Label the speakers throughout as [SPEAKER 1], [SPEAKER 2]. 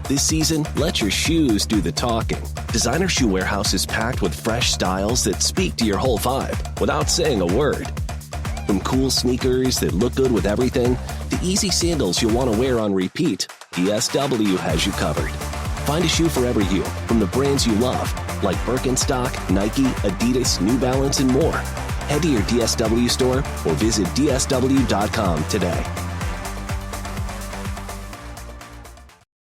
[SPEAKER 1] This season, let your shoes do the talking. Designer Shoe Warehouse is packed with fresh styles that speak to your whole vibe without saying a word. From cool sneakers that look good with everything, to easy sandals you'll want to wear on repeat, DSW has you covered. Find a shoe for every you from the brands you love, like Birkenstock, Nike, Adidas, New Balance, and more. Head to your DSW store or visit dsw.com today.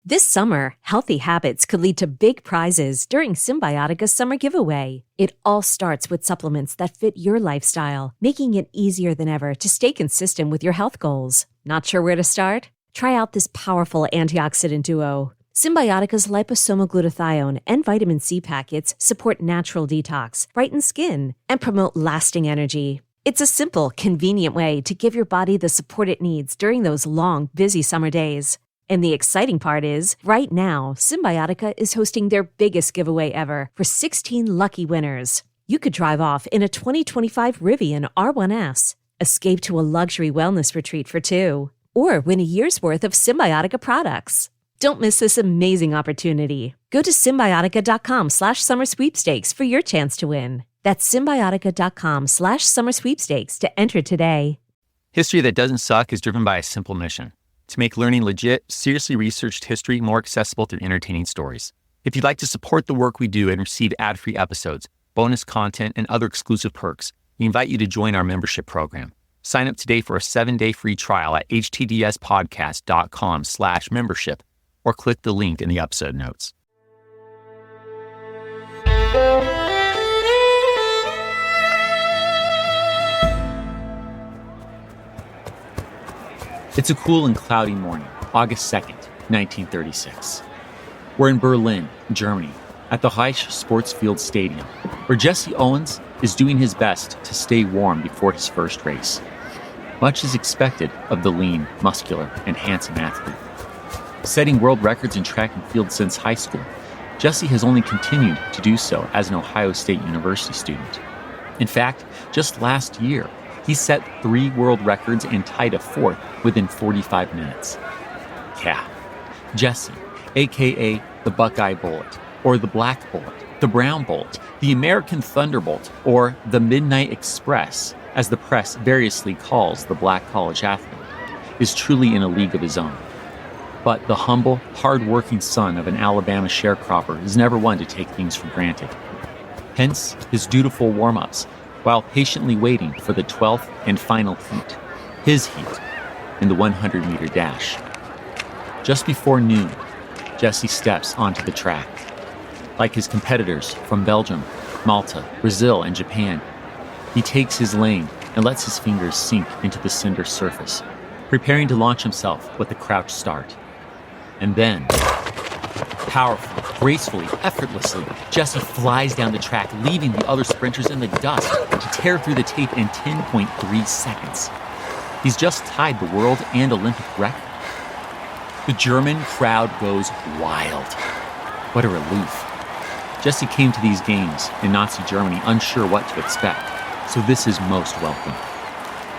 [SPEAKER 2] This summer, healthy habits could lead to big prizes during Symbiotika's summer giveaway. It all starts with supplements that fit your lifestyle, making it easier than ever to stay consistent with your health goals. Not sure where to start? Try out this powerful antioxidant duo. Symbiotika's liposomal glutathione and vitamin C packets support natural detox, brighten skin, and promote lasting energy. It's a simple, convenient way to give your body the support it needs during those long, busy summer days. And the exciting part is, right now, Symbiotika is hosting their biggest giveaway ever for 16 lucky winners. You could drive off in a 2025 Rivian R1S, escape to a luxury wellness retreat for 2, or win a year's worth of Symbiotika products. Don't miss this amazing opportunity. Go to Symbiotika.com/summer sweepstakes for your chance to win. That's Symbiotika.com/summer sweepstakes to enter today.
[SPEAKER 3] History that doesn't suck is driven by a simple mission: to make learning legit, seriously researched history more accessible through entertaining stories. If you'd like to support the work we do and receive ad-free episodes, bonus content, and other exclusive perks, we invite you to join our membership program. Sign up today for a 7-day free trial at htdspodcast.com/membership or click the link in the episode notes. It's a cool and cloudy morning, August 2nd, 1936. We're in Berlin, Germany, at the Reich Sportsfield Stadium, where Jesse Owens is doing his best to stay warm before his first race. Much is expected of the lean, muscular, and handsome athlete. Setting world records in track and field since high school, Jesse has only continued to do so as an Ohio State University student. In fact, just last year, he set 3 world records and tied a 4th within 45 minutes. Yeah, Jesse, a.k.a. the Buckeye Bullet, or the Black Bullet, the Brown Bullet, the American Thunderbolt, or the Midnight Express, as the press variously calls the black college athlete, is truly in a league of his own. But the humble, hard-working son of an Alabama sharecropper is never one to take things for granted. Hence his dutiful warm-ups, while patiently waiting for the 12th and final heat, his heat, in the 100-meter dash. Just before noon, Jesse steps onto the track. Like his competitors from Belgium, Malta, Brazil, and Japan, he takes his lane and lets his fingers sink into the cinder surface, preparing to launch himself with a crouch start. And then, powerfully, gracefully, effortlessly, Jesse flies down the track, leaving the other sprinters in the dust to tear through the tape in 10.3 seconds. He's just tied the world and Olympic record. The German crowd goes wild. What a relief. Jesse came to these games in Nazi Germany unsure what to expect, so this is most welcome.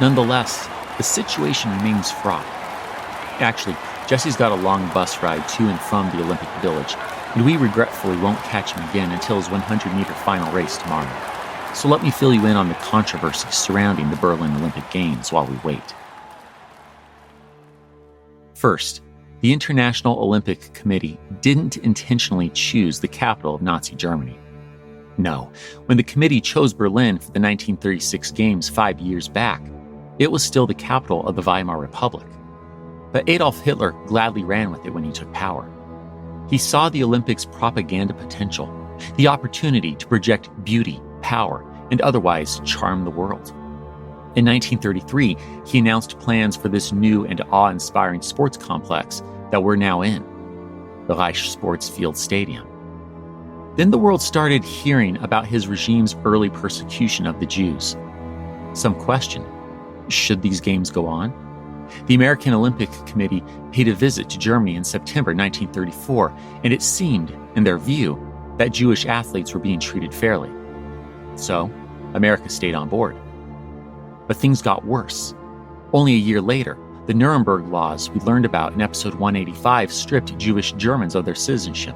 [SPEAKER 3] Nonetheless, the situation remains fraught. Actually, Jesse's got a long bus ride to and from the Olympic Village, and we regretfully won't catch him again until his 100-meter final race tomorrow. So let me fill you in on the controversy surrounding the Berlin Olympic Games while we wait. First, the International Olympic Committee didn't intentionally choose the capital of Nazi Germany. No, when the committee chose Berlin for the 1936 Games 5 years back, it was still the capital of the Weimar Republic. But Adolf Hitler gladly ran with it when he took power. He saw the Olympics' propaganda potential, the opportunity to project beauty, power, and otherwise charm the world. In 1933, he announced plans for this new and awe-inspiring sports complex that we're now in, the Reich Sportsfield Stadium. Then the world started hearing about his regime's early persecution of the Jews. Some questioned, should these games go on? The American Olympic Committee paid a visit to Germany in September 1934, and it seemed, in their view, that Jewish athletes were being treated fairly. So, America stayed on board. But things got worse. Only a year later, the Nuremberg laws we learned about in episode 185 stripped Jewish Germans of their citizenship.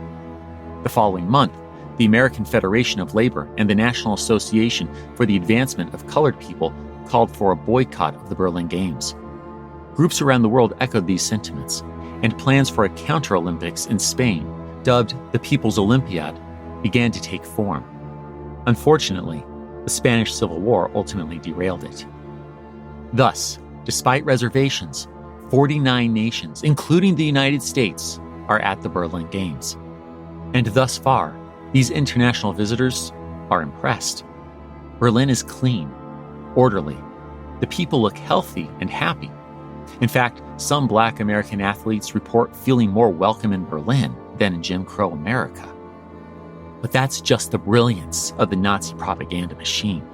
[SPEAKER 3] The following month, the American Federation of Labor and the National Association for the Advancement of Colored People called for a boycott of the Berlin Games. Groups around the world echoed these sentiments, and plans for a counter-Olympics in Spain, dubbed the People's Olympiad, began to take form. Unfortunately, the Spanish Civil War ultimately derailed it. Thus, despite reservations, 49 nations, including the United States, are at the Berlin Games. And thus far, these international visitors are impressed. Berlin is clean, orderly. The people look healthy and happy. In fact, some Black American athletes report feeling more welcome in Berlin than in Jim Crow America. But that's just the brilliance of the Nazi propaganda machine.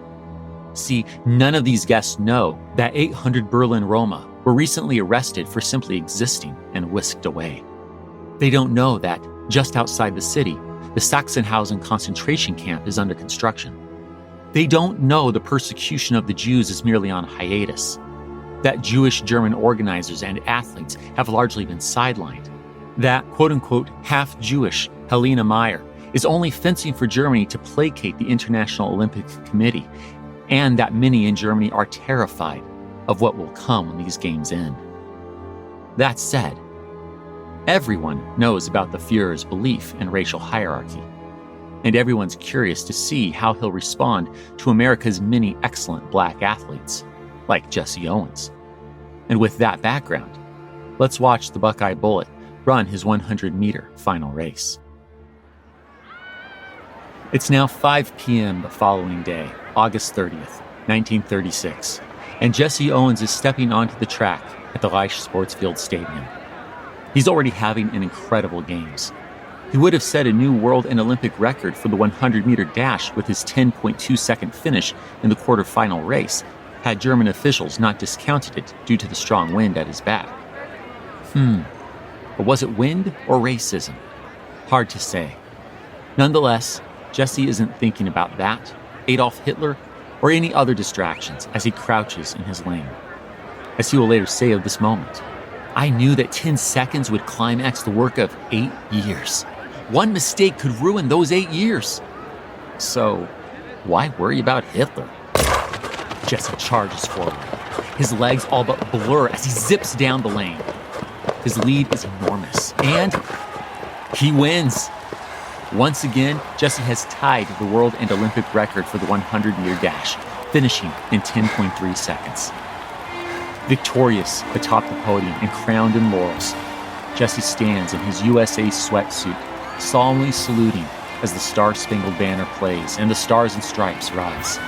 [SPEAKER 3] See, none of these guests know that 800 Berlin Roma were recently arrested for simply existing and whisked away. They don't know that, just outside the city, the Sachsenhausen concentration camp is under construction. They don't know the persecution of the Jews is merely on hiatus, that Jewish German organizers and athletes have largely been sidelined, that quote-unquote half-Jewish Helena Meyer is only fencing for Germany to placate the International Olympic Committee, and that many in Germany are terrified of what will come when these games end. That said, everyone knows about the Fuhrer's belief in racial hierarchy, and everyone's curious to see how he'll respond to America's many excellent Black athletes, like Jesse Owens. And with that background, let's watch the Buckeye Bullet run his 100-meter final race. It's now 5 p.m. the following day, August 30th, 1936, and Jesse Owens is stepping onto the track at the Reich Sportsfield Stadium. He's already having an incredible games. He would have set a new world and Olympic record for the 100-meter dash with his 10.2-second finish in the quarterfinal race, had German officials not discounted it due to the strong wind at his back. But was it wind or racism? Hard to say. Nonetheless, Jesse isn't thinking about that, Adolf Hitler, or any other distractions as he crouches in his lane. As he will later say of this moment, "I knew that 10 seconds would climax the work of 8 years. One mistake could ruin those 8 years. So, why worry about Hitler?" Jesse charges forward. His legs all but blur as he zips down the lane. His lead is enormous, and he wins. Once again, Jesse has tied the world and Olympic record for the 100-meter dash, finishing in 10.3 seconds. Victorious atop the podium and crowned in laurels, Jesse stands in his USA sweatsuit, solemnly saluting as the Star-Spangled Banner plays and the Stars and Stripes rise.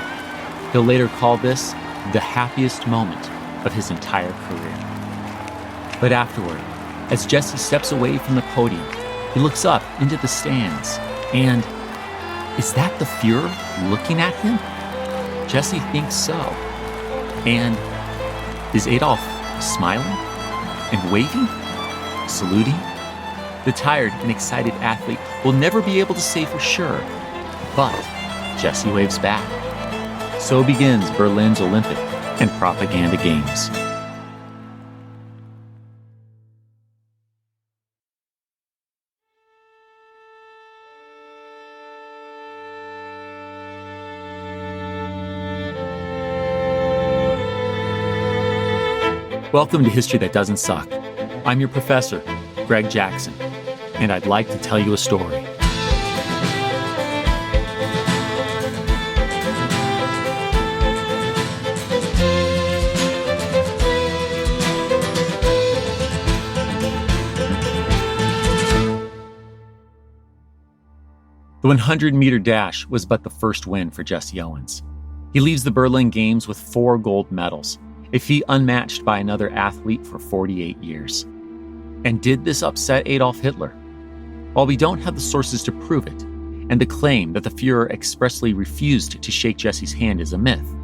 [SPEAKER 3] He'll later call this the happiest moment of his entire career. But afterward, as Jesse steps away from the podium, he looks up into the stands, and is that the Fuhrer looking at him? Jesse thinks so. And is Adolf smiling and waving, saluting? The tired and excited athlete will never be able to say for sure, but Jesse waves back. So begins Berlin's Olympic and Propaganda Games. Welcome to History That Doesn't Suck. I'm your professor, Greg Jackson, and I'd like to tell you a story. The 100-meter dash was but the first win for Jesse Owens. He leaves the Berlin Games with 4 gold medals, a feat unmatched by another athlete for 48 years. And did this upset Adolf Hitler? While we don't have the sources to prove it, and the claim that the Fuhrer expressly refused to shake Jesse's hand is a myth,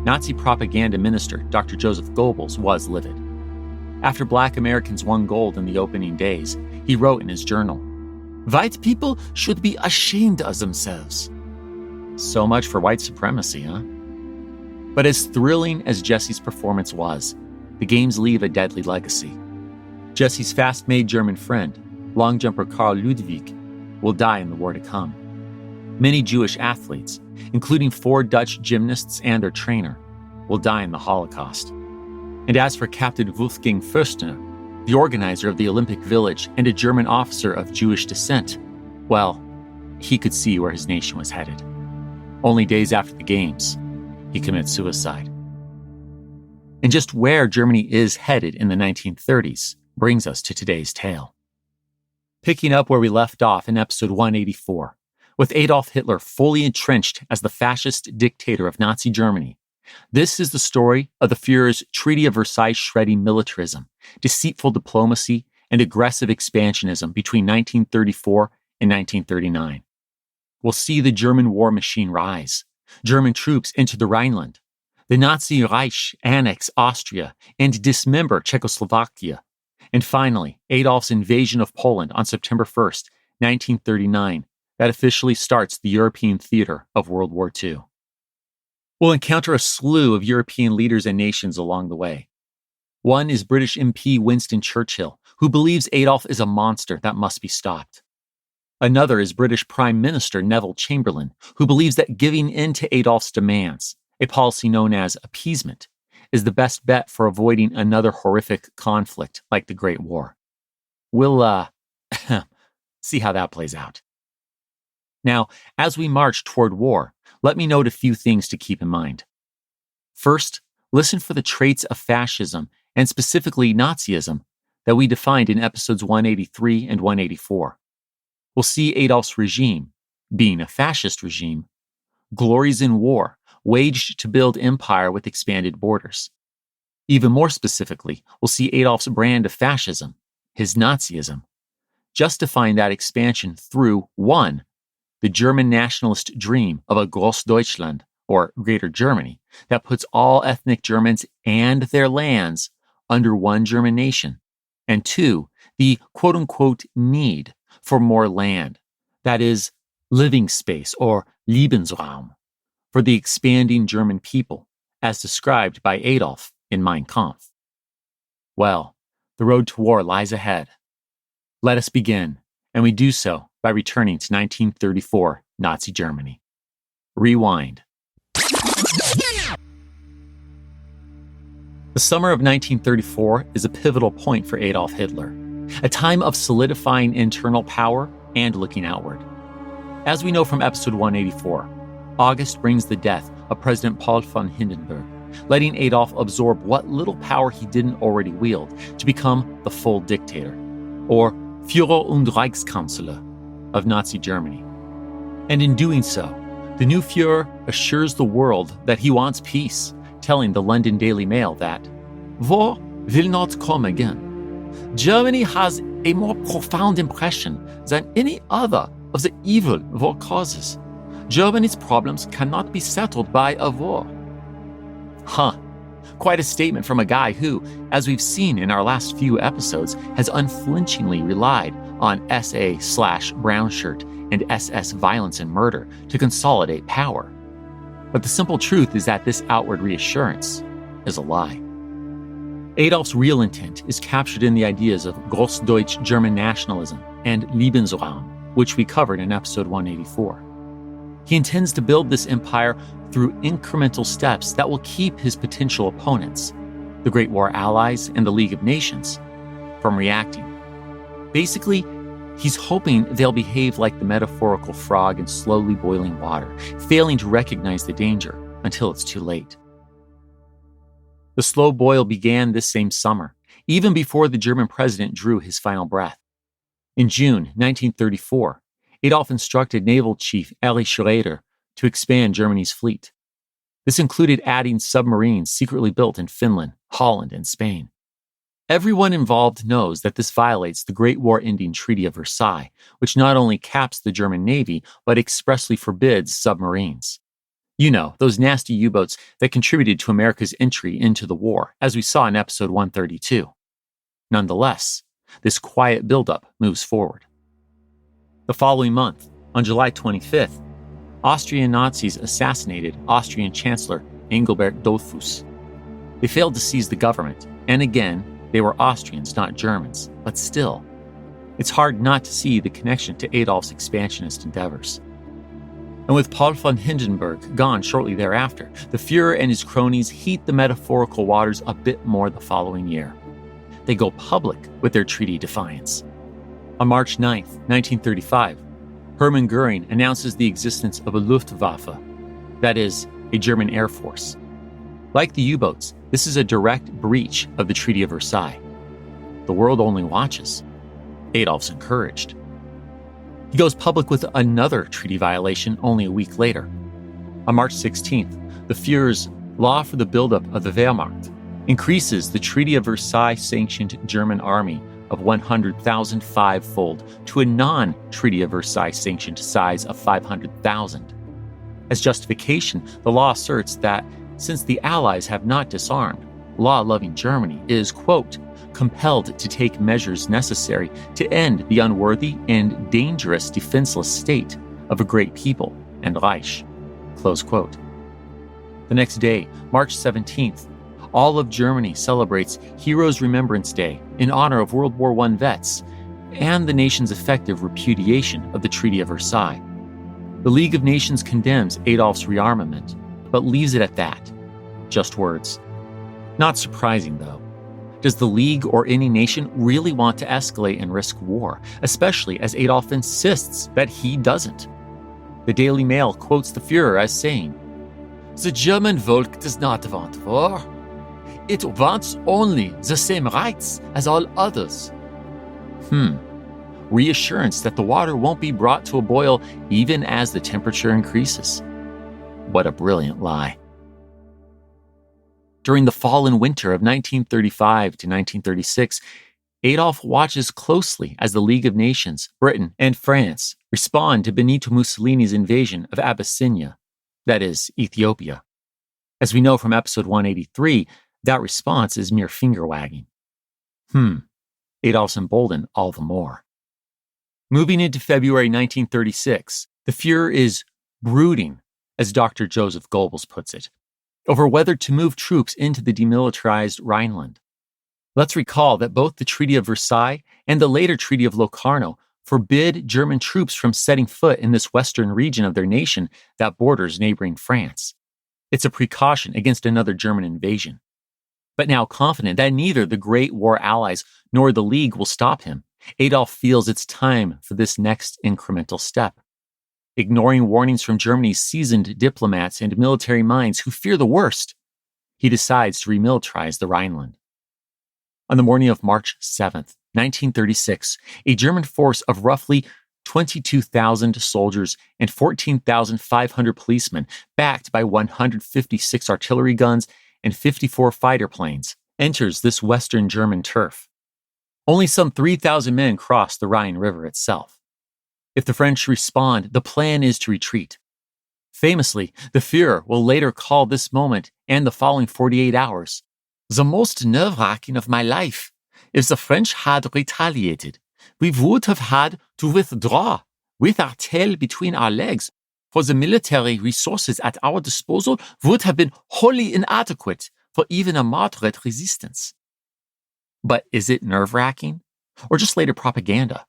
[SPEAKER 3] Nazi propaganda minister Dr. Joseph Goebbels was livid. After Black Americans won gold in the opening days, he wrote in his journal, "White people should be ashamed of themselves." So much for white supremacy, huh? But as thrilling as Jesse's performance was, the games leave a deadly legacy. Jesse's fast-made German friend, long jumper Karl Ludwig, will die in the war to come. Many Jewish athletes, including 4 Dutch gymnasts and their trainer, will die in the Holocaust. And as for Captain Wolfgang Fürstner, the organizer of the Olympic Village and a German officer of Jewish descent, well, he could see where his nation was headed. Only days after the Games, he commits suicide. And just where Germany is headed in the 1930s brings us to today's tale. Picking up where we left off in episode 184, with Adolf Hitler fully entrenched as the fascist dictator of Nazi Germany, this is the story of the Fuhrer's Treaty of Versailles shredding militarism, deceitful diplomacy, and aggressive expansionism between 1934 and 1939. We'll see the German war machine rise, German troops enter the Rhineland, the Nazi Reich annex Austria and dismember Czechoslovakia, and finally, Adolf's invasion of Poland on September 1st, 1939, that officially starts the European theater of World War II. We'll encounter a slew of European leaders and nations along the way. One is British MP Winston Churchill, who believes Adolf is a monster that must be stopped. Another is British Prime Minister Neville Chamberlain, who believes that giving in to Adolf's demands, a policy known as appeasement, is the best bet for avoiding another horrific conflict like the Great War. We'll, see how that plays out. Now, as we march toward war, let me note a few things to keep in mind. First, listen for the traits of fascism, and specifically Nazism, that we defined in episodes 183 and 184. We'll see Adolf's regime, being a fascist regime, glories in war, waged to build empire with expanded borders. Even more specifically, we'll see Adolf's brand of fascism, his Nazism, justifying that expansion through 1. The German nationalist dream of a Grossdeuschland, or Greater Germany, that puts all ethnic Germans and their lands under one German nation, and 2. The quote-unquote need for more land, that is, living space, or lebensraum, for the expanding German people, as described by Adolf in Mein Kampf. Well, the road to war lies ahead. Let us begin, and we do so by returning to 1934 Nazi Germany. Rewind. The summer of 1934 is a pivotal point for Adolf Hitler, a time of solidifying internal power and looking outward. As we know from episode 184, August brings the death of President Paul von Hindenburg, letting Adolf absorb what little power he didn't already wield to become the full dictator, or Führer und Reichskanzler of Nazi Germany. And in doing so, the new Führer assures the world that he wants peace, telling the London Daily Mail that war will not come again. Germany has a more profound impression than any other of the evil war causes. Germany's problems cannot be settled by a war. Quite a statement from a guy who, as we've seen in our last few episodes, has unflinchingly relied on SA/brown shirt and SS violence and murder to consolidate power. But the simple truth is that this outward reassurance is a lie. Adolf's real intent is captured in the ideas of Grossdeutsch German nationalism and Lebensraum, which we covered in episode 184. He intends to build this empire through incremental steps that will keep his potential opponents, the Great War allies and the League of Nations, from reacting. Basically, he's hoping they'll behave like the metaphorical frog in slowly boiling water, failing to recognize the danger until it's too late. The slow boil began this same summer, even before the German president drew his final breath. In June 1934, Adolf instructed Naval Chief Erich Schroeder to expand Germany's fleet. This included adding submarines secretly built in Finland, Holland, and Spain. Everyone involved knows that this violates the Great War-ending Treaty of Versailles, which not only caps the German Navy, but expressly forbids submarines. You know, those nasty U-boats that contributed to America's entry into the war, as we saw in episode 132. Nonetheless, this quiet buildup moves forward. The following month, on July 25th, Austrian Nazis assassinated Austrian Chancellor Engelbert Dollfuss. They failed to seize the government, And again, they were Austrians, not Germans, but still, it's hard not to see the connection to Adolf's expansionist endeavors. And with Paul von Hindenburg gone shortly thereafter, the Fuhrer and his cronies heat the metaphorical waters a bit more the following year. They go public with their treaty defiance. On March 9, 1935, Hermann Göring announces the existence of a Luftwaffe, that is, a German Air Force. Like the U-boats, this is a direct breach of the Treaty of Versailles. The world only watches. Adolf's encouraged. He goes public with another treaty violation only a week later. On March 16th, the Führer's law for the buildup of the Wehrmacht increases the Treaty of Versailles sanctioned German army of 100,000 five-fold to a non-Treaty of Versailles sanctioned size of 500,000. As justification, the law asserts that since the Allies have not disarmed, law-loving Germany is, quote, compelled to take measures necessary to end the unworthy and dangerous defenseless state of a great people and Reich, close quote. The next day, March 17th, all of Germany celebrates Heroes' Remembrance Day in honor of World War I vets and the nation's effective repudiation of the Treaty of Versailles. The League of Nations condemns Adolf's rearmament, but leaves it at that. Just words. Not surprising, though. Does the League or any nation really want to escalate and risk war, especially as Adolf insists that he doesn't? The Daily Mail quotes the Führer as saying, "The German Volk does not want war. It wants only the same rights as all others." Reassurance that the water won't be brought to a boil even as the temperature increases. What a brilliant lie. During the fall and winter of 1935 to 1936, Adolf watches closely as the League of Nations, Britain, and France respond to Benito Mussolini's invasion of Abyssinia, that is, Ethiopia. As we know from episode 183, that response is mere finger-wagging. Adolf's emboldened all the more. Moving into February 1936, the Führer is brooding, as Dr. Joseph Goebbels puts it, over whether to move troops into the demilitarized Rhineland. Let's recall that both the Treaty of Versailles and the later Treaty of Locarno forbid German troops from setting foot in this western region of their nation that borders neighboring France. It's a precaution against another German invasion. But now confident that neither the Great War allies nor the League will stop him, Adolf feels it's time for this next incremental step. Ignoring warnings from Germany's seasoned diplomats and military minds who fear the worst, he decides to remilitarize the Rhineland. On the morning of March 7th, 1936, a German force of roughly 22,000 soldiers and 14,500 policemen, backed by 156 artillery guns and 54 fighter planes, enters this Western German turf. Only some 3,000 men cross the Rhine River itself. If the French respond, the plan is to retreat. Famously, the Führer will later call this moment and the following 48 hours the most nerve-wracking of my life. If the French had retaliated, we would have had to withdraw with our tail between our legs, for the military resources at our disposal would have been wholly inadequate for even a moderate resistance. But is it nerve-wracking, or just later propaganda?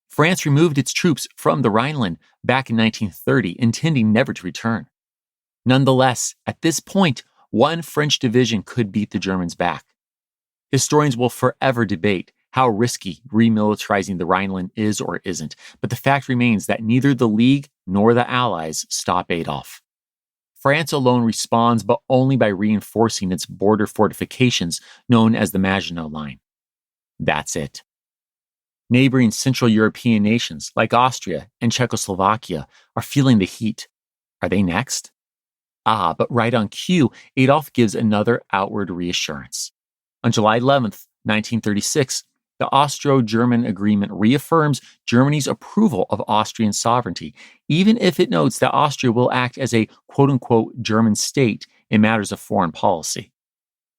[SPEAKER 3] France removed its troops from the Rhineland back in 1930, intending never to return. Nonetheless, at this point, one French division could beat the Germans back. Historians will forever debate how risky remilitarizing the Rhineland is or isn't, but the fact remains that neither the League nor the Allies stop Adolf. France alone responds, but only by reinforcing its border fortifications known as the Maginot Line. That's it. Neighboring Central European nations like Austria and Czechoslovakia are feeling the heat. Are they next? But right on cue, Adolf gives another outward reassurance. On July 11th, 1936, the Austro-German agreement reaffirms Germany's approval of Austrian sovereignty, even if it notes that Austria will act as a quote-unquote German state in matters of foreign policy.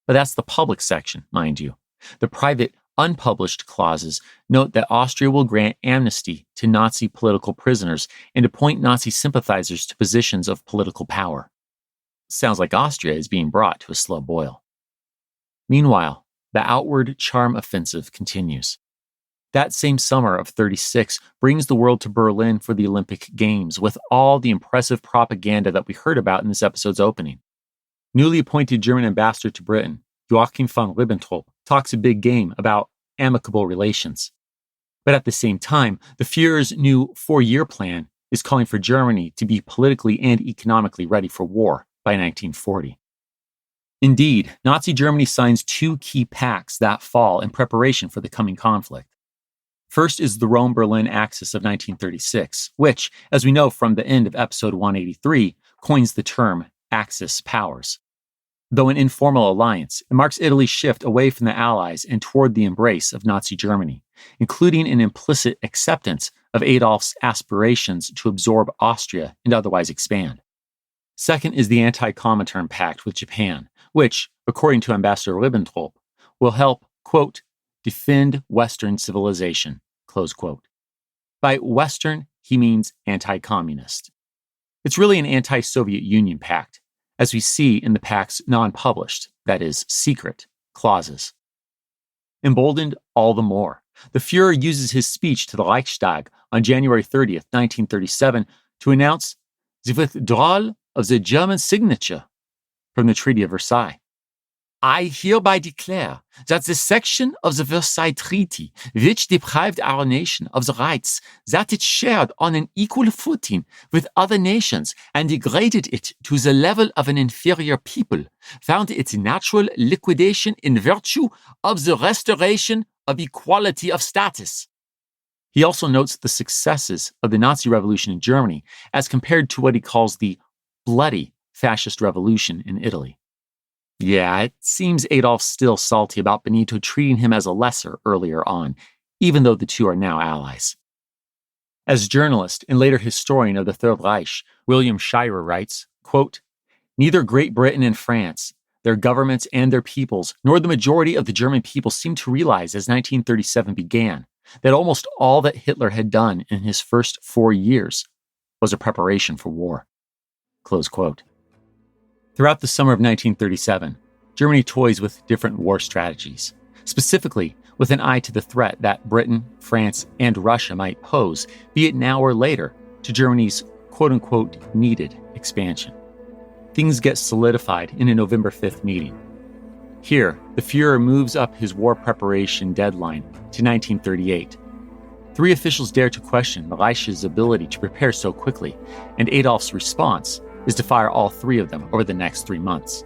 [SPEAKER 3] But that's the public section, mind you. The private, unpublished clauses note that Austria will grant amnesty to Nazi political prisoners and appoint Nazi sympathizers to positions of political power. Sounds like Austria is being brought to a slow boil. Meanwhile, the outward charm offensive continues. That same summer of 36 brings the world to Berlin for the Olympic Games with all the impressive propaganda that we heard about in this episode's opening. Newly appointed German ambassador to Britain, Joachim von Ribbentrop, talks a big game about amicable relations. But at the same time, the Fuhrer's new 4-year plan is calling for Germany to be politically and economically ready for war by 1940. Indeed, Nazi Germany signs 2 key pacts that fall in preparation for the coming conflict. First is the Rome-Berlin Axis of 1936, which, as we know from the end of episode 183, coins the term Axis powers. Though an informal alliance, it marks Italy's shift away from the Allies and toward the embrace of Nazi Germany, including an implicit acceptance of Adolf's aspirations to absorb Austria and otherwise expand. Second is the Anti-Comintern Pact with Japan, which, according to Ambassador Ribbentrop, will help, quote, defend Western civilization, close quote. By Western, he means anti-communist. It's really an anti-Soviet Union pact, as we see in the pact's non-published, that is, secret, clauses. Emboldened all the more, the Fuhrer uses his speech to the Reichstag on January 30th, 1937, to announce the withdrawal of the German signature from the Treaty of Versailles. I hereby declare that the section of the Versailles Treaty which deprived our nation of the rights that it shared on an equal footing with other nations and degraded it to the level of an inferior people found its natural liquidation in virtue of the restoration of equality of status. He also notes the successes of the Nazi Revolution in Germany as compared to what he calls the bloody fascist revolution in Italy. Yeah, it seems Adolf's still salty about Benito treating him as a lesser earlier on, even though the two are now allies. As journalist and later historian of the Third Reich, William Shirer writes, quote, neither Great Britain and France, their governments and their peoples, nor the majority of the German people seemed to realize as 1937 began that almost all that Hitler had done in his first 4 years was a preparation for war. Close quote. Throughout the summer of 1937, Germany toys with different war strategies, specifically with an eye to the threat that Britain, France, and Russia might pose, be it now or later, to Germany's quote-unquote needed expansion. Things get solidified in a November 5th meeting. Here, the Fuhrer moves up his war preparation deadline to 1938. 3 officials dare to question the Reich's ability to prepare so quickly, and Adolf's response is to fire all 3 of them over the next 3 months.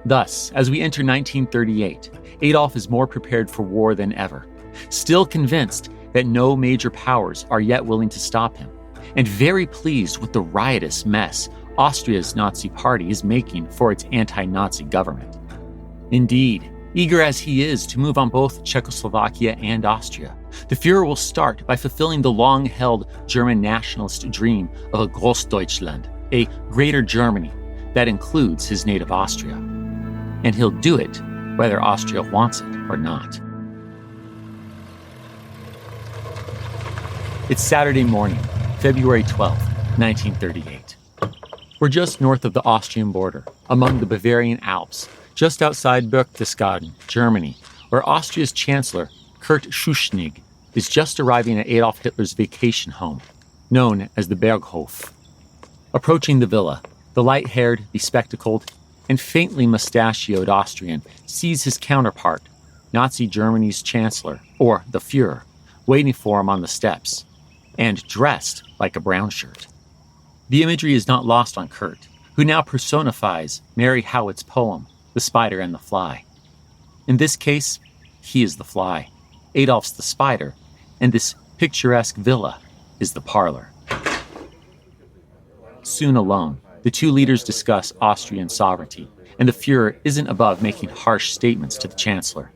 [SPEAKER 3] Thus, as we enter 1938, Adolf is more prepared for war than ever, still convinced that no major powers are yet willing to stop him, and very pleased with the riotous mess Austria's Nazi party is making for its anti-Nazi government. Indeed, eager as he is to move on both Czechoslovakia and Austria, the Fuhrer will start by fulfilling the long-held German nationalist dream of a Grossdeuschland, a greater Germany that includes his native Austria. And he'll do it whether Austria wants it or not. It's Saturday morning, February 12th, 1938. We're just north of the Austrian border, among the Bavarian Alps, just outside Berchtesgaden, Germany, where Austria's Chancellor, Kurt Schuschnigg, is just arriving at Adolf Hitler's vacation home, known as the Berghof. Approaching the villa, the light-haired, bespectacled, and faintly mustachioed Austrian sees his counterpart, Nazi Germany's Chancellor, or the Fuhrer, waiting for him on the steps, and dressed like a brown shirt. The imagery is not lost on Kurt, who now personifies Mary Howitt's poem, The Spider and the Fly. In this case, he is the fly, Adolf's the spider, and this picturesque villa is the parlor. Soon alone, the 2 leaders discuss Austrian sovereignty, and the Fuhrer isn't above making harsh statements to the Chancellor.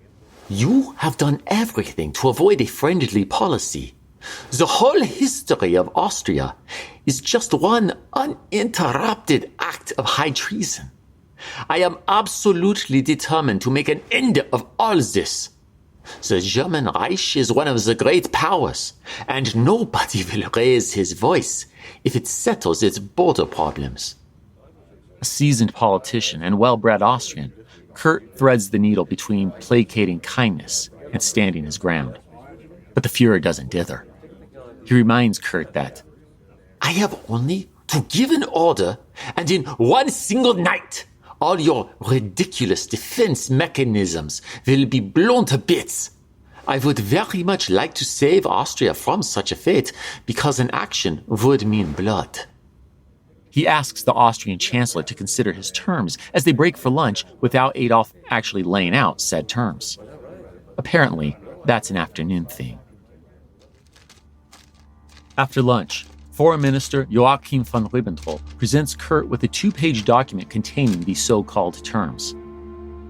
[SPEAKER 4] You have done everything to avoid a friendly policy. The whole history of Austria is just one uninterrupted act of high treason. I am absolutely determined to make an end of all this. The German Reich is one of the great powers, and nobody will raise his voice if it settles its border problems.
[SPEAKER 3] A seasoned politician and well-bred Austrian, Kurt threads the needle between placating kindness and standing his ground. But the Fuhrer doesn't dither. He reminds Kurt that,
[SPEAKER 4] I have only to give an order, and in one single night, all your ridiculous defense mechanisms will be blown to bits. I would very much like to save Austria from such a fate, because an action would mean blood.
[SPEAKER 3] He asks the Austrian Chancellor to consider his terms as they break for lunch without Adolf actually laying out said terms. Apparently, that's an afternoon thing. After lunch, Foreign Minister Joachim von Ribbentrop presents Kurt with a 2-page document containing these so-called terms.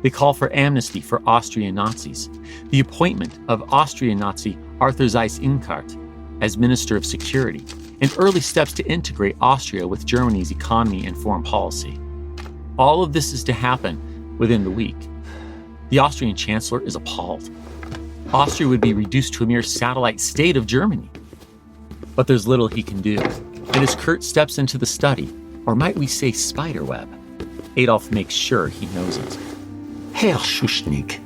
[SPEAKER 3] They call for amnesty for Austrian Nazis, the appointment of Austrian Nazi Arthur Seyss-Inquart as Minister of Security, and early steps to integrate Austria with Germany's economy and foreign policy. All of this is to happen within the week. The Austrian Chancellor is appalled. Austria would be reduced to a mere satellite state of Germany. But there's little he can do. And as Kurt steps into the study, or might we say spiderweb, Adolf makes sure he knows it.
[SPEAKER 4] Herr Schuschnigg,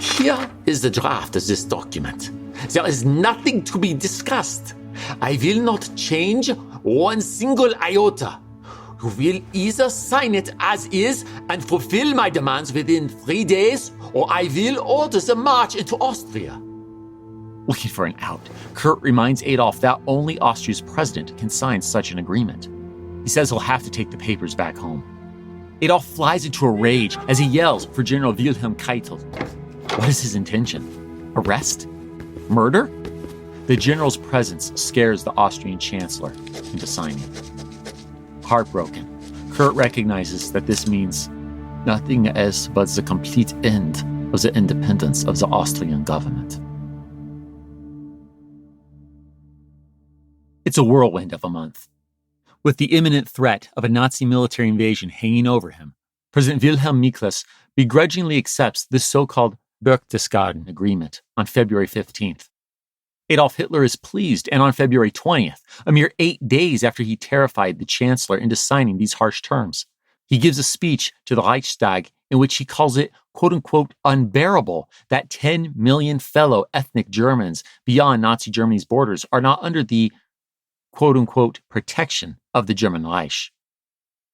[SPEAKER 4] here is the draft of this document. There is nothing to be discussed. I will not change one single iota. You will either sign it as is and fulfill my demands within 3 days, or I will order the march into Austria.
[SPEAKER 3] Looking for an out, Kurt reminds Adolf that only Austria's president can sign such an agreement. He says he'll have to take the papers back home. Adolf flies into a rage as he yells for General Wilhelm Keitel. What is his intention? Arrest? Murder? The general's presence scares the Austrian chancellor into signing. Heartbroken, Kurt recognizes that this means nothing else but the complete end of the independence of the Austrian government. It's a whirlwind of a month. With the imminent threat of a Nazi military invasion hanging over him, President Wilhelm Miklas begrudgingly accepts this so-called Berchtesgaden Agreement on February 15th. Adolf Hitler is pleased, and on February 20th, a mere 8 days after he terrified the Chancellor into signing these harsh terms, he gives a speech to the Reichstag in which he calls it, quote-unquote, unbearable that 10 million fellow ethnic Germans beyond Nazi Germany's borders are not under the, quote-unquote, protection of the German Reich.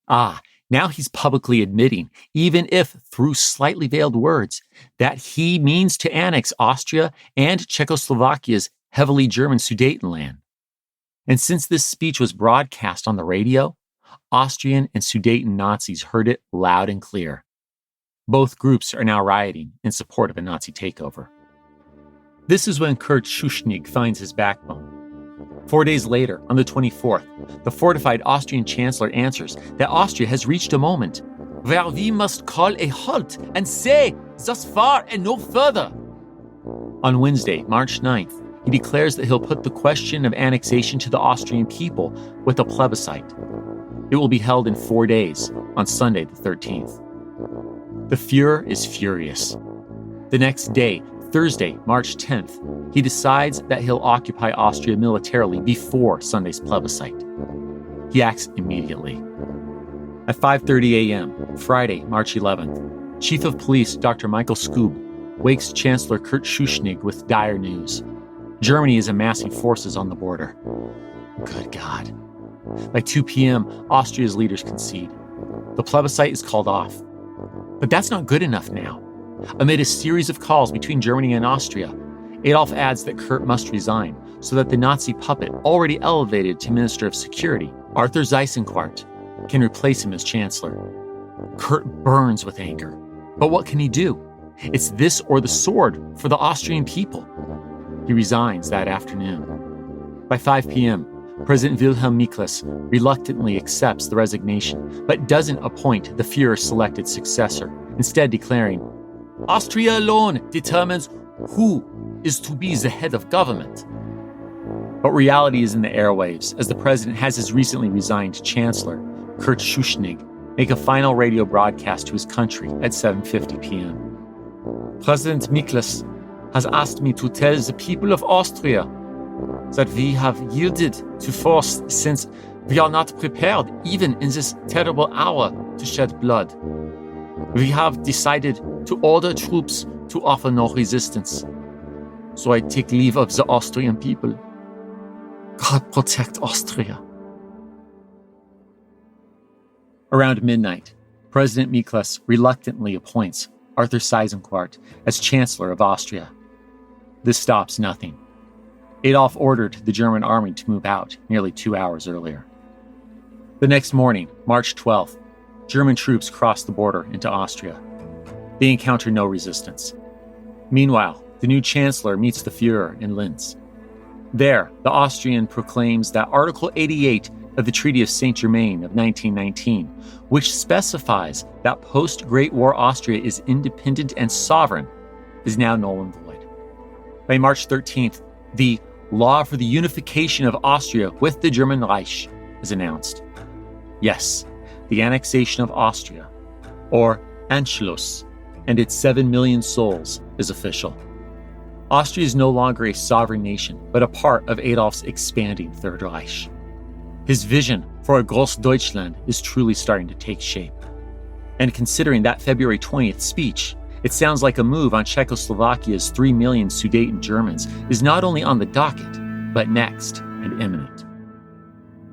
[SPEAKER 3] Now he's publicly admitting, even if through slightly veiled words, that he means to annex Austria and Czechoslovakia's heavily German Sudetenland. And since this speech was broadcast on the radio, Austrian and Sudeten Nazis heard it loud and clear. Both groups are now rioting in support of a Nazi takeover. This is when Kurt Schuschnigg finds his backbone. 4 days later, on the 24th, the fortified Austrian chancellor answers that Austria has reached a moment where we must call a halt and say, thus far and no further. On Wednesday, March 9th, he declares that he'll put the question of annexation to the Austrian people with a plebiscite. It will be held in 4 days, on Sunday the 13th. The Fuhrer is furious. The next day, Thursday, March 10th, he decides that he'll occupy Austria militarily before Sunday's plebiscite. He acts immediately. At 5:30 a.m., Friday, March 11th, Chief of Police Dr. Michael Skube wakes Chancellor Kurt Schuschnigg with dire news. Germany is amassing forces on the border. Good God. By 2 p.m., Austria's leaders concede. The plebiscite is called off. But that's not good enough now. Amid a series of calls between Germany and Austria, Adolf adds that Kurt must resign so that the Nazi puppet already elevated to Minister of Security, Arthur Seyss-Inquart, can replace him as Chancellor. Kurt burns with anger. But what can he do? It's this or the sword for the Austrian people. He resigns that afternoon. By 5 p.m., President Wilhelm Miklas reluctantly accepts the resignation, but doesn't appoint the Fuhrer's selected successor, instead declaring, Austria alone determines who is to be the head of government. But reality is in the airwaves, as the president has his recently resigned chancellor, Kurt Schuschnigg, make a final radio broadcast to his country at 7:50 p.m. President Miklas has asked me to tell the people of Austria that we have yielded to force since we are not prepared, even in this terrible hour, to shed blood. We have decided to order troops to offer no resistance. So I take leave of the Austrian people. God protect Austria. Around midnight, President Miklas reluctantly appoints Arthur Seyss-Inquart as Chancellor of Austria. This stops nothing. Adolf ordered the German army to move out nearly 2 hours earlier. The next morning, March 12th, German troops crossed the border into Austria. They encounter no resistance. Meanwhile, the new chancellor meets the Fuhrer in Linz. There, the Austrian proclaims that Article 88 of the Treaty of Saint-Germain of 1919, which specifies that post-Great War Austria is independent and sovereign, is now null and void. By March 13th, the Law for the Unification of Austria with the German Reich is announced. Yes, the annexation of Austria, or Anschluss, and its 7 million souls is official. Austria is no longer a sovereign nation, but a part of Adolf's expanding Third Reich. His vision for a Grossdeuschland is truly starting to take shape. And considering that February 20th speech, it sounds like a move on Czechoslovakia's 3 million Sudeten Germans is not only on the docket, but next and imminent.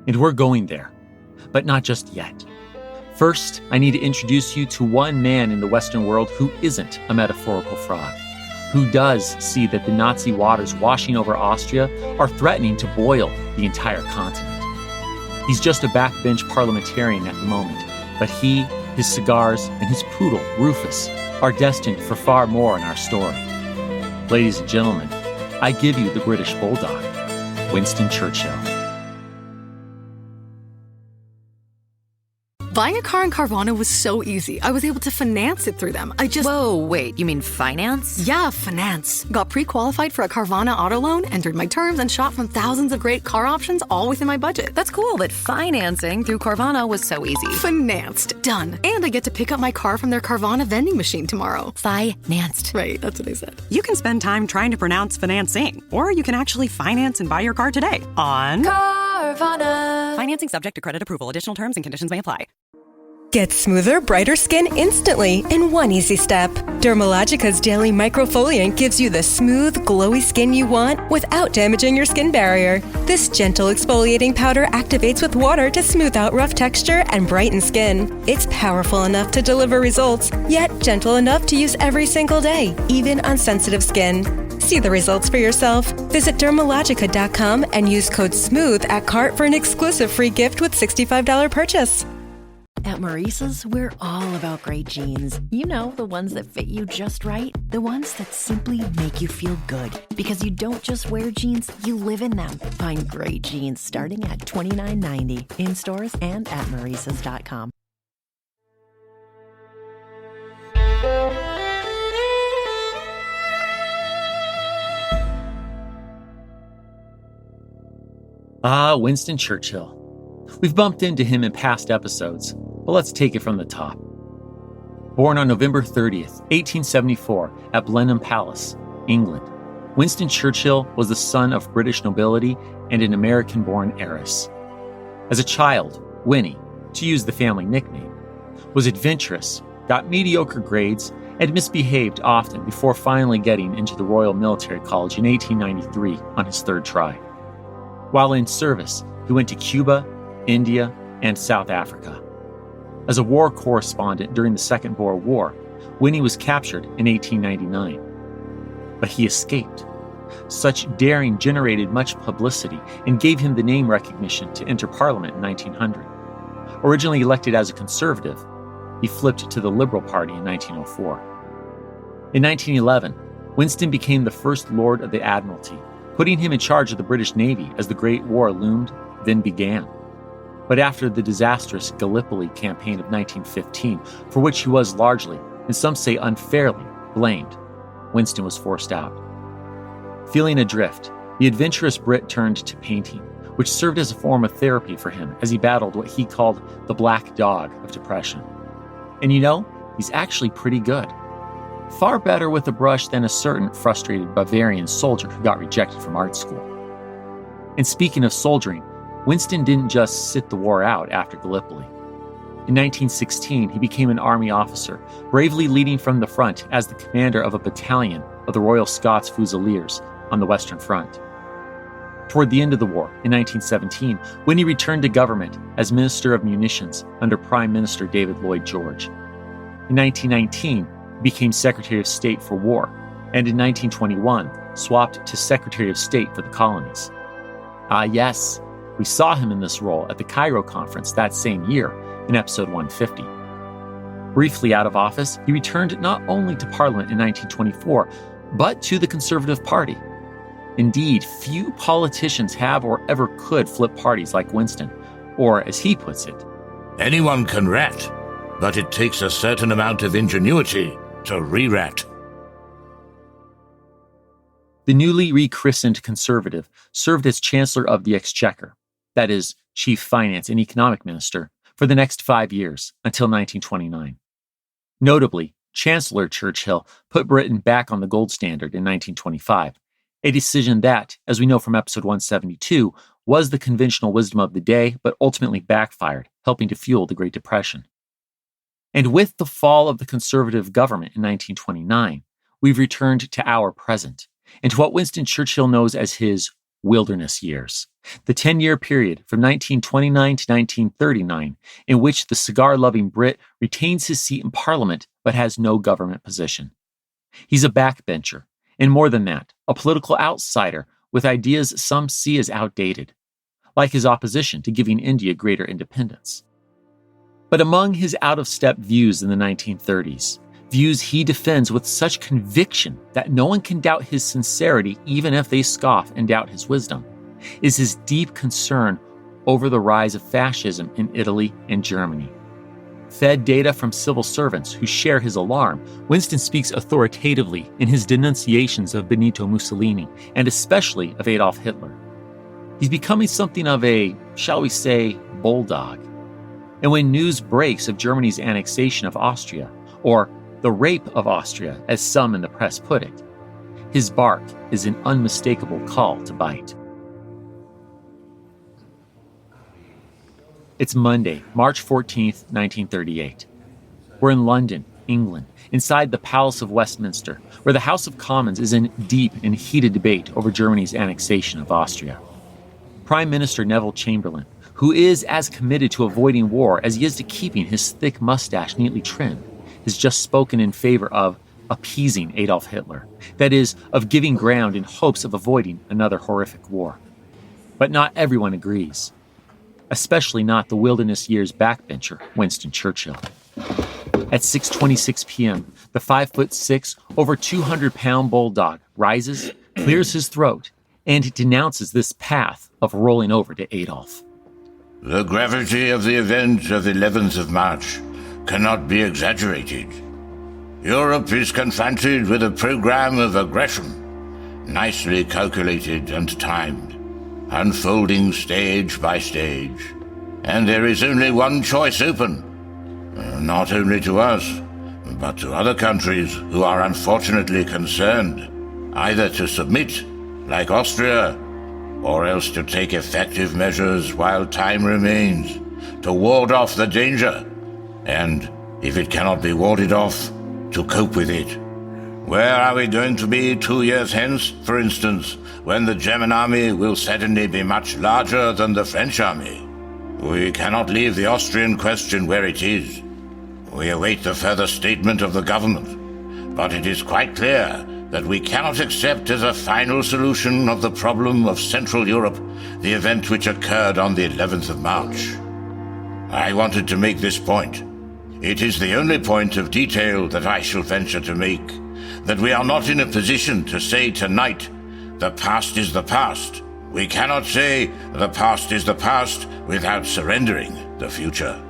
[SPEAKER 3] And we're going there, but not just yet. First, I need to introduce you to one man in the Western world who isn't a metaphorical frog, who does see that the Nazi waters washing over Austria are threatening to boil the entire continent. He's just a backbench parliamentarian at the moment, but he, his cigars, and his poodle, Rufus, are destined for far more in our story. Ladies and gentlemen, I give you the British Bulldog, Winston Churchill.
[SPEAKER 5] Buying a car in Carvana was so easy. I was able to finance it through them.
[SPEAKER 6] Whoa, wait, you mean finance?
[SPEAKER 5] Yeah, finance. Got pre-qualified for a Carvana auto loan, entered my terms, and shot from thousands of great car options all within my budget.
[SPEAKER 6] That's cool, but financing through Carvana was so easy.
[SPEAKER 5] Financed. Done. And I get to pick up my car from their Carvana vending machine tomorrow.
[SPEAKER 6] Financed.
[SPEAKER 5] Right, that's what I said.
[SPEAKER 7] You can spend time trying to pronounce financing, or you can actually finance and buy your car today on
[SPEAKER 6] Carvana.
[SPEAKER 7] Financing subject to credit approval. Additional terms and conditions may apply.
[SPEAKER 8] Get smoother, brighter skin instantly in one easy step. Dermalogica's daily microfoliant gives you the smooth, glowy skin you want without damaging your skin barrier. This gentle exfoliating powder activates with water to smooth out rough texture and brighten skin. It's powerful enough to deliver results, yet gentle enough to use every single day, even on sensitive skin. See the results for yourself. Visit Dermalogica.com and use code SMOOTH at cart for an exclusive free gift with $65 purchase.
[SPEAKER 9] At Maurice's, we're all about great jeans. You know, the ones that fit you just right. The ones that simply make you feel good. Because you don't just wear jeans, you live in them. Find great jeans starting at $29.90 in stores and at Maurice's.com.
[SPEAKER 3] Winston Churchill. We've bumped into him in past episodes, but let's take it from the top. Born on November 30th, 1874, at Blenheim Palace, England, Winston Churchill was the son of British nobility and an American-born heiress. As a child, Winnie, to use the family nickname, was adventurous, got mediocre grades, and misbehaved often before finally getting into the Royal Military College in 1893 on his third try. While in service, he went to Cuba, India, and South Africa. As a war correspondent during the Second Boer War, Winnie was captured in 1899. But he escaped. Such daring generated much publicity and gave him the name recognition to enter Parliament in 1900. Originally elected as a Conservative, he flipped to the Liberal Party in 1904. In 1911, Winston became the first Lord of the Admiralty, putting him in charge of the British Navy as the Great War loomed, then began. But after the disastrous Gallipoli campaign of 1915, for which he was largely, and some say unfairly, blamed, Winston was forced out. Feeling adrift, the adventurous Brit turned to painting, which served as a form of therapy for him as he battled what he called the black dog of depression. And you know, he's actually pretty good. Far better with a brush than a certain frustrated Bavarian soldier who got rejected from art school. And speaking of soldiering, Winston didn't just sit the war out after Gallipoli. In 1916, he became an army officer, bravely leading from the front as the commander of a battalion of the Royal Scots Fusiliers on the Western Front. Toward the end of the war, in 1917, Winnie returned to government as Minister of Munitions under Prime Minister David Lloyd George. In 1919, he became Secretary of State for War, and in 1921, swapped to Secretary of State for the Colonies. Ah, yes, we saw him in this role at the Cairo Conference that same year in episode 150. Briefly out of office, he returned not only to Parliament in 1924, but to the Conservative Party. Indeed, few politicians have or ever could flip parties like Winston, or as he puts it,
[SPEAKER 10] anyone can rat, but it takes a certain amount of ingenuity to re-rat.
[SPEAKER 3] The newly rechristened Conservative served as Chancellor of the Exchequer, that is, Chief Finance and Economic Minister, for the next 5 years, until 1929. Notably, Chancellor Churchill put Britain back on the gold standard in 1925, a decision that, as we know from episode 172, was the conventional wisdom of the day, but ultimately backfired, helping to fuel the Great Depression. And with the fall of the Conservative government in 1929, we've returned to our present, and to what Winston Churchill knows as his wilderness years, the 10-year period from 1929 to 1939, in which the cigar-loving Brit retains his seat in Parliament but has no government position. He's a backbencher, and more than that, a political outsider with ideas some see as outdated, like his opposition to giving India greater independence. But among his out-of-step views in the 1930s, views he defends with such conviction that no one can doubt his sincerity even if they scoff and doubt his wisdom, is his deep concern over the rise of fascism in Italy and Germany. Fed data from civil servants who share his alarm, Winston speaks authoritatively in his denunciations of Benito Mussolini and especially of Adolf Hitler. He's becoming something of a, shall we say, bulldog. And when news breaks of Germany's annexation of Austria, or the rape of Austria, as some in the press put it, his bark is an unmistakable call to bite. It's Monday, March 14th, 1938. We're in London, England, inside the Palace of Westminster, where the House of Commons is in deep and heated debate over Germany's annexation of Austria. Prime Minister Neville Chamberlain, who is as committed to avoiding war as he is to keeping his thick mustache neatly trimmed, has just spoken in favor of appeasing Adolf Hitler, that is, of giving ground in hopes of avoiding another horrific war. But not everyone agrees, especially not the wilderness years backbencher, Winston Churchill. At 6:26 p.m., the 5'6", over 200-pound bulldog rises, clears his throat, and denounces this path of rolling over to Adolf.
[SPEAKER 10] The gravity of the event of 11th of March cannot be exaggerated. Europe is confronted with a program of aggression, nicely calculated and timed, unfolding stage by stage. And there is only one choice open, not only to us, but to other countries who are unfortunately concerned, either to submit, like Austria, or else to take effective measures while time remains, to ward off the danger, and, if it cannot be warded off, to cope with it. Where are we going to be 2 years hence, for instance, when the German army will certainly be much larger than the French army? We cannot leave the Austrian question where it is. We await the further statement of the government, but it is quite clear that we cannot accept as a final solution of the problem of Central Europe the event which occurred on the 11th of March. I wanted to make this point. It is the only point of detail that I shall venture to make, that we are not in a position to say tonight, the past is the past. We cannot say the past is the past without surrendering the future.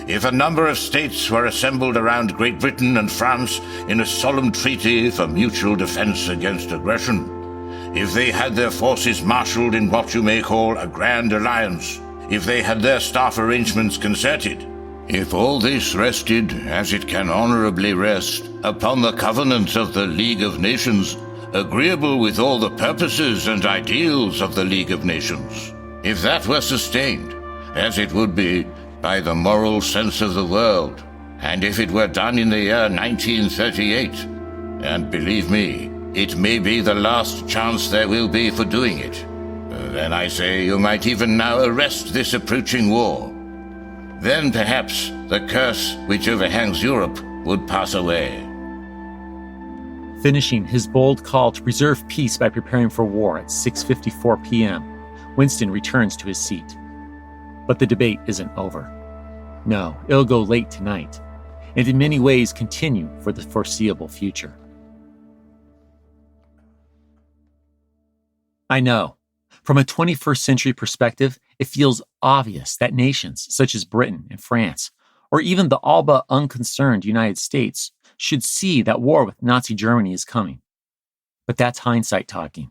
[SPEAKER 10] If a number of states were assembled around Great Britain and France in a solemn treaty for mutual defense against aggression, if they had their forces marshaled in what you may call a grand alliance, if they had their staff arrangements concerted, if all this rested, as it can honorably rest, upon the covenant of the League of Nations, agreeable with all the purposes and ideals of the League of Nations, if that were sustained, as it would be, by the moral sense of the world, and if it were done in the year 1938, and believe me, it may be the last chance there will be for doing it, then I say you might even now arrest this approaching war. Then perhaps the curse which overhangs Europe would pass away.
[SPEAKER 3] Finishing his bold call to preserve peace by preparing for war at 6:54 p.m., Winston returns to his seat. But the debate isn't over. No, it'll go late tonight, and in many ways continue for the foreseeable future. I know, from a 21st century perspective, it feels obvious that nations such as Britain and France, or even the all but unconcerned United States, should see that war with Nazi Germany is coming. But that's hindsight talking.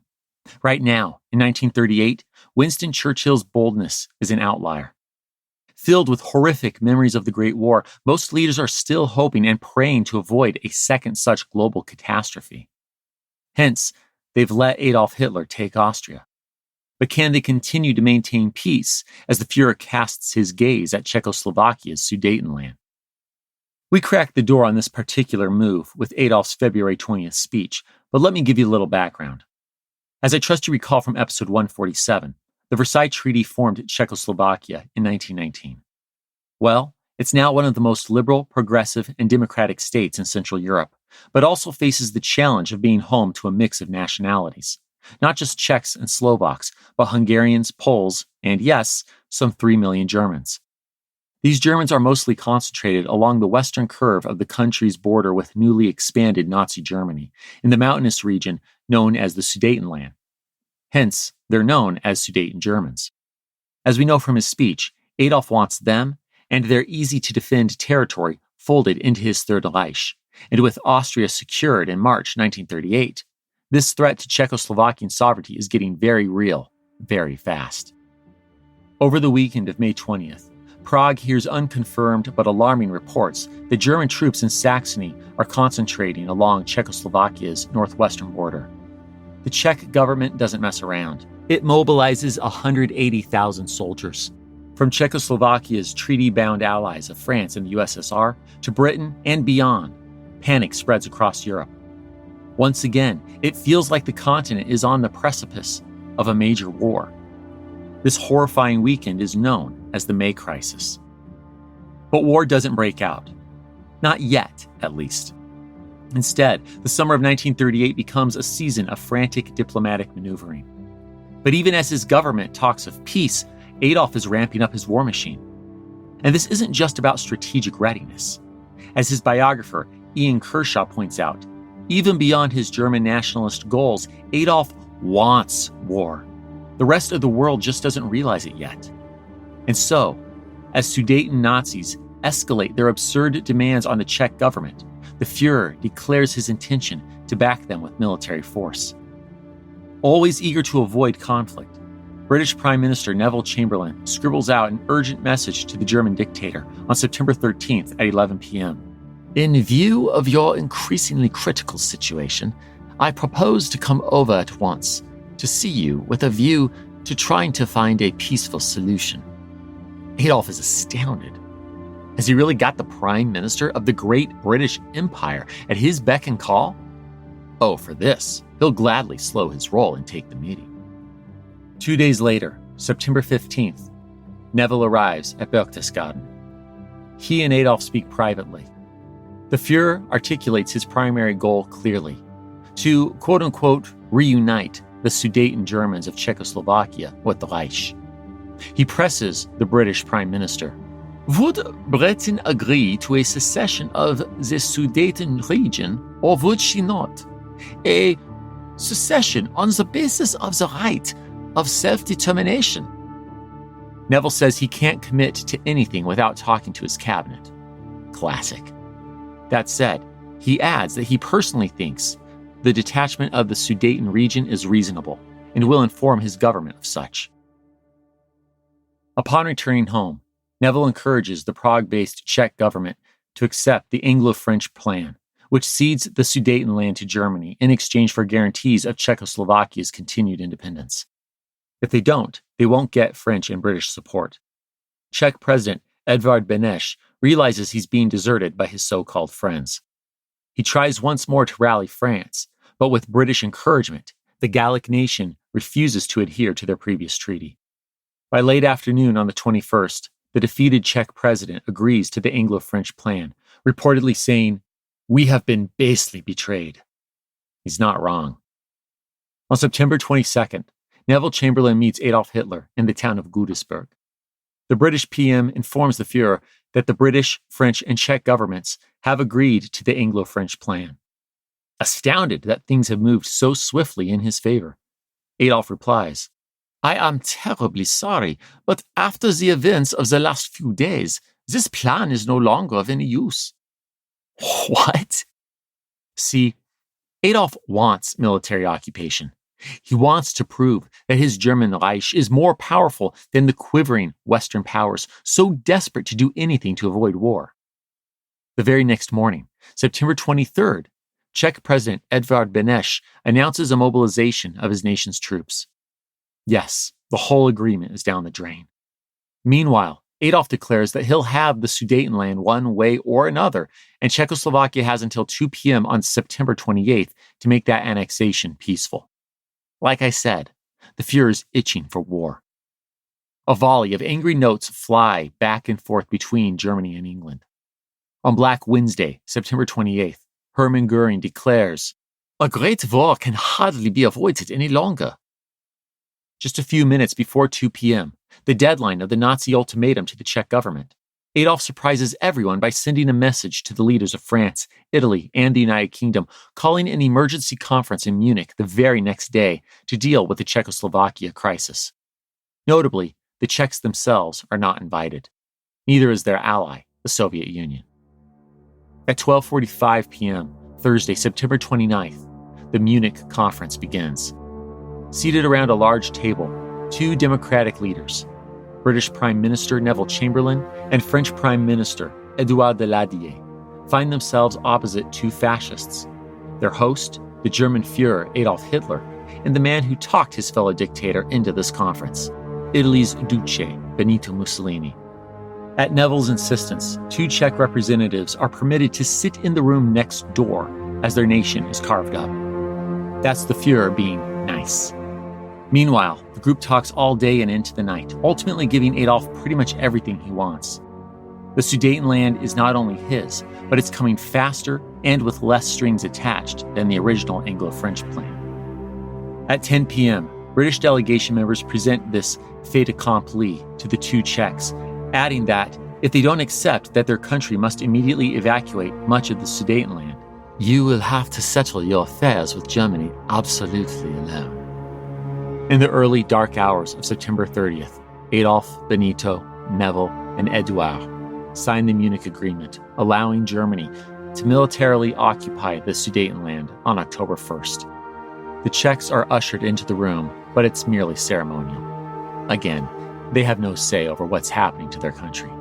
[SPEAKER 3] Right now, in 1938, Winston Churchill's boldness is an outlier. Filled with horrific memories of the Great War, most leaders are still hoping and praying to avoid a second such global catastrophe. Hence, they've let Adolf Hitler take Austria. But can they continue to maintain peace as the Fuhrer casts his gaze at Czechoslovakia's Sudetenland? We cracked the door on this particular move with Adolf's February 20th speech, but let me give you a little background. As I trust you recall from episode 147, the Versailles Treaty formed Czechoslovakia in 1919. Well, it's now one of the most liberal, progressive, and democratic states in Central Europe, but also faces the challenge of being home to a mix of nationalities. Not just Czechs and Slovaks, but Hungarians, Poles, and yes, some 3 million Germans. These Germans are mostly concentrated along the western curve of the country's border with newly expanded Nazi Germany, in the mountainous region known as the Sudetenland. Hence, they're known as Sudeten Germans. As we know from his speech, Adolf wants them and their easy-to-defend territory folded into his Third Reich, and with Austria secured in March 1938, this threat to Czechoslovakian sovereignty is getting very real, very fast. Over the weekend of May 20th, Prague hears unconfirmed but alarming reports that German troops in Saxony are concentrating along Czechoslovakia's northwestern border. The Czech government doesn't mess around. It mobilizes 180,000 soldiers. From Czechoslovakia's treaty-bound allies of France and the USSR to Britain and beyond, panic spreads across Europe. Once again, it feels like the continent is on the precipice of a major war. This horrifying weekend is known as the May Crisis. But war doesn't break out. Not yet, at least. Instead, the summer of 1938 becomes a season of frantic diplomatic maneuvering. But even as his government talks of peace, Adolf is ramping up his war machine. And this isn't just about strategic readiness. As his biographer, Ian Kershaw, points out, even beyond his German nationalist goals, Adolf wants war. The rest of the world just doesn't realize it yet. And so, as Sudeten Nazis escalate their absurd demands on the Czech government, the Fuhrer declares his intention to back them with military force. Always eager to avoid conflict, British Prime Minister Neville Chamberlain scribbles out an urgent message to the German dictator on September 13th at 11 p.m. In view of your increasingly critical situation, I propose to come over at once to see you with a view to trying to find a peaceful solution. Adolf is astounded. Has he really got the Prime Minister of the great British Empire at his beck and call? Oh, for this, he'll gladly slow his roll and take the meeting. 2 days later, September 15th, Neville arrives at Berchtesgaden. He and Adolf speak privately. The Fuhrer articulates his primary goal clearly, to quote-unquote reunite the Sudeten Germans of Czechoslovakia with the Reich. He presses the British Prime Minister. Would Britain agree to a secession of the Sudeten region, or would she not? A secession on the basis of the right of self-determination. Neville says he can't commit to anything without talking to his cabinet. Classic. That said, he adds that he personally thinks the detachment of the Sudeten region is reasonable and will inform his government of such. Upon returning home, Neville encourages the Prague-based Czech government to accept the Anglo-French plan, which cedes the Sudetenland to Germany in exchange for guarantees of Czechoslovakia's continued independence. If they don't, they won't get French and British support. Czech President Edvard Beneš realizes he's being deserted by his so-called friends. He tries once more to rally France, but with British encouragement, the Gallic nation refuses to adhere to their previous treaty. By late afternoon on the 21st, the defeated Czech president agrees to the Anglo-French plan, reportedly saying, "We have been basely betrayed." He's not wrong. On September 22nd, Neville Chamberlain meets Adolf Hitler in the town of Godesberg. The British PM informs the Fuhrer that the British, French, and Czech governments have agreed to the Anglo-French plan. Astounded that things have moved so swiftly in his favor, Adolf replies, "I am terribly sorry, but after the events of the last few days, this plan is no longer of any use." What? See, Adolf wants military occupation. He wants to prove that his German Reich is more powerful than the quivering Western powers, so desperate to do anything to avoid war. The very next morning, September 23rd, Czech President Edvard Beneš announces a mobilization of his nation's troops. Yes, the whole agreement is down the drain. Meanwhile, Adolf declares that he'll have the Sudetenland one way or another, and Czechoslovakia has until 2 p.m. on September 28th to make that annexation peaceful. Like I said, the Fuhrer's itching for war. A volley of angry notes fly back and forth between Germany and England. On Black Wednesday, September 28th, Hermann Göring declares, "A great war can hardly be avoided any longer." Just a few minutes before 2 p.m., the deadline of the Nazi ultimatum to the Czech government, Adolf surprises everyone by sending a message to the leaders of France, Italy, and the United Kingdom, calling an emergency conference in Munich the very next day to deal with the Czechoslovakia crisis. Notably, the Czechs themselves are not invited. Neither is their ally, the Soviet Union. At 12:45 p.m., Thursday, September 29th, the Munich conference begins. Seated around a large table, two Democratic leaders, British Prime Minister Neville Chamberlain and French Prime Minister Édouard Daladier, find themselves opposite two fascists, their host, the German Fuhrer Adolf Hitler, and the man who talked his fellow dictator into this conference, Italy's Duce, Benito Mussolini. At Neville's insistence, two Czech representatives are permitted to sit in the room next door as their nation is carved up. That's the Fuhrer being nice. Meanwhile, the group talks all day and into the night, ultimately giving Adolf pretty much everything he wants. The Sudetenland is not only his, but it's coming faster and with less strings attached than the original Anglo-French plan. At 10 p.m., British delegation members present this fait accompli to the two Czechs, adding that if they don't accept that their country must immediately evacuate much of the Sudetenland, you will have to settle your affairs with Germany absolutely alone. In the early dark hours of September 30th, Adolf, Benito, Neville, and Édouard signed the Munich Agreement, allowing Germany to militarily occupy the Sudetenland on October 1st. The Czechs are ushered into the room, but it's merely ceremonial. Again, they have no say over what's happening to their country.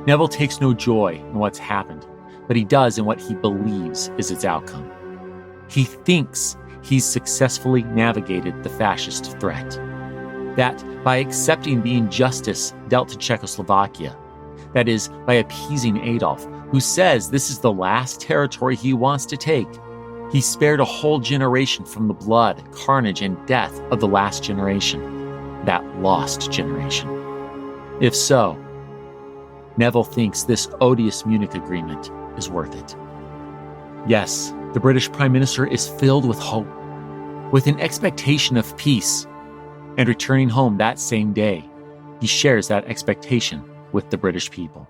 [SPEAKER 3] Neville takes no joy in what's happened, but he does in what he believes is its outcome. He thinks he's successfully navigated the fascist threat. That by accepting the injustice dealt to Czechoslovakia, that is, by appeasing Adolf, who says this is the last territory he wants to take, he spared a whole generation from the blood, carnage, and death of the last generation, that lost generation. If so, Neville thinks this odious Munich Agreement is worth it. Yes, the British Prime Minister is filled with hope, with an expectation of peace, and returning home that same day, he shares that expectation with the British people.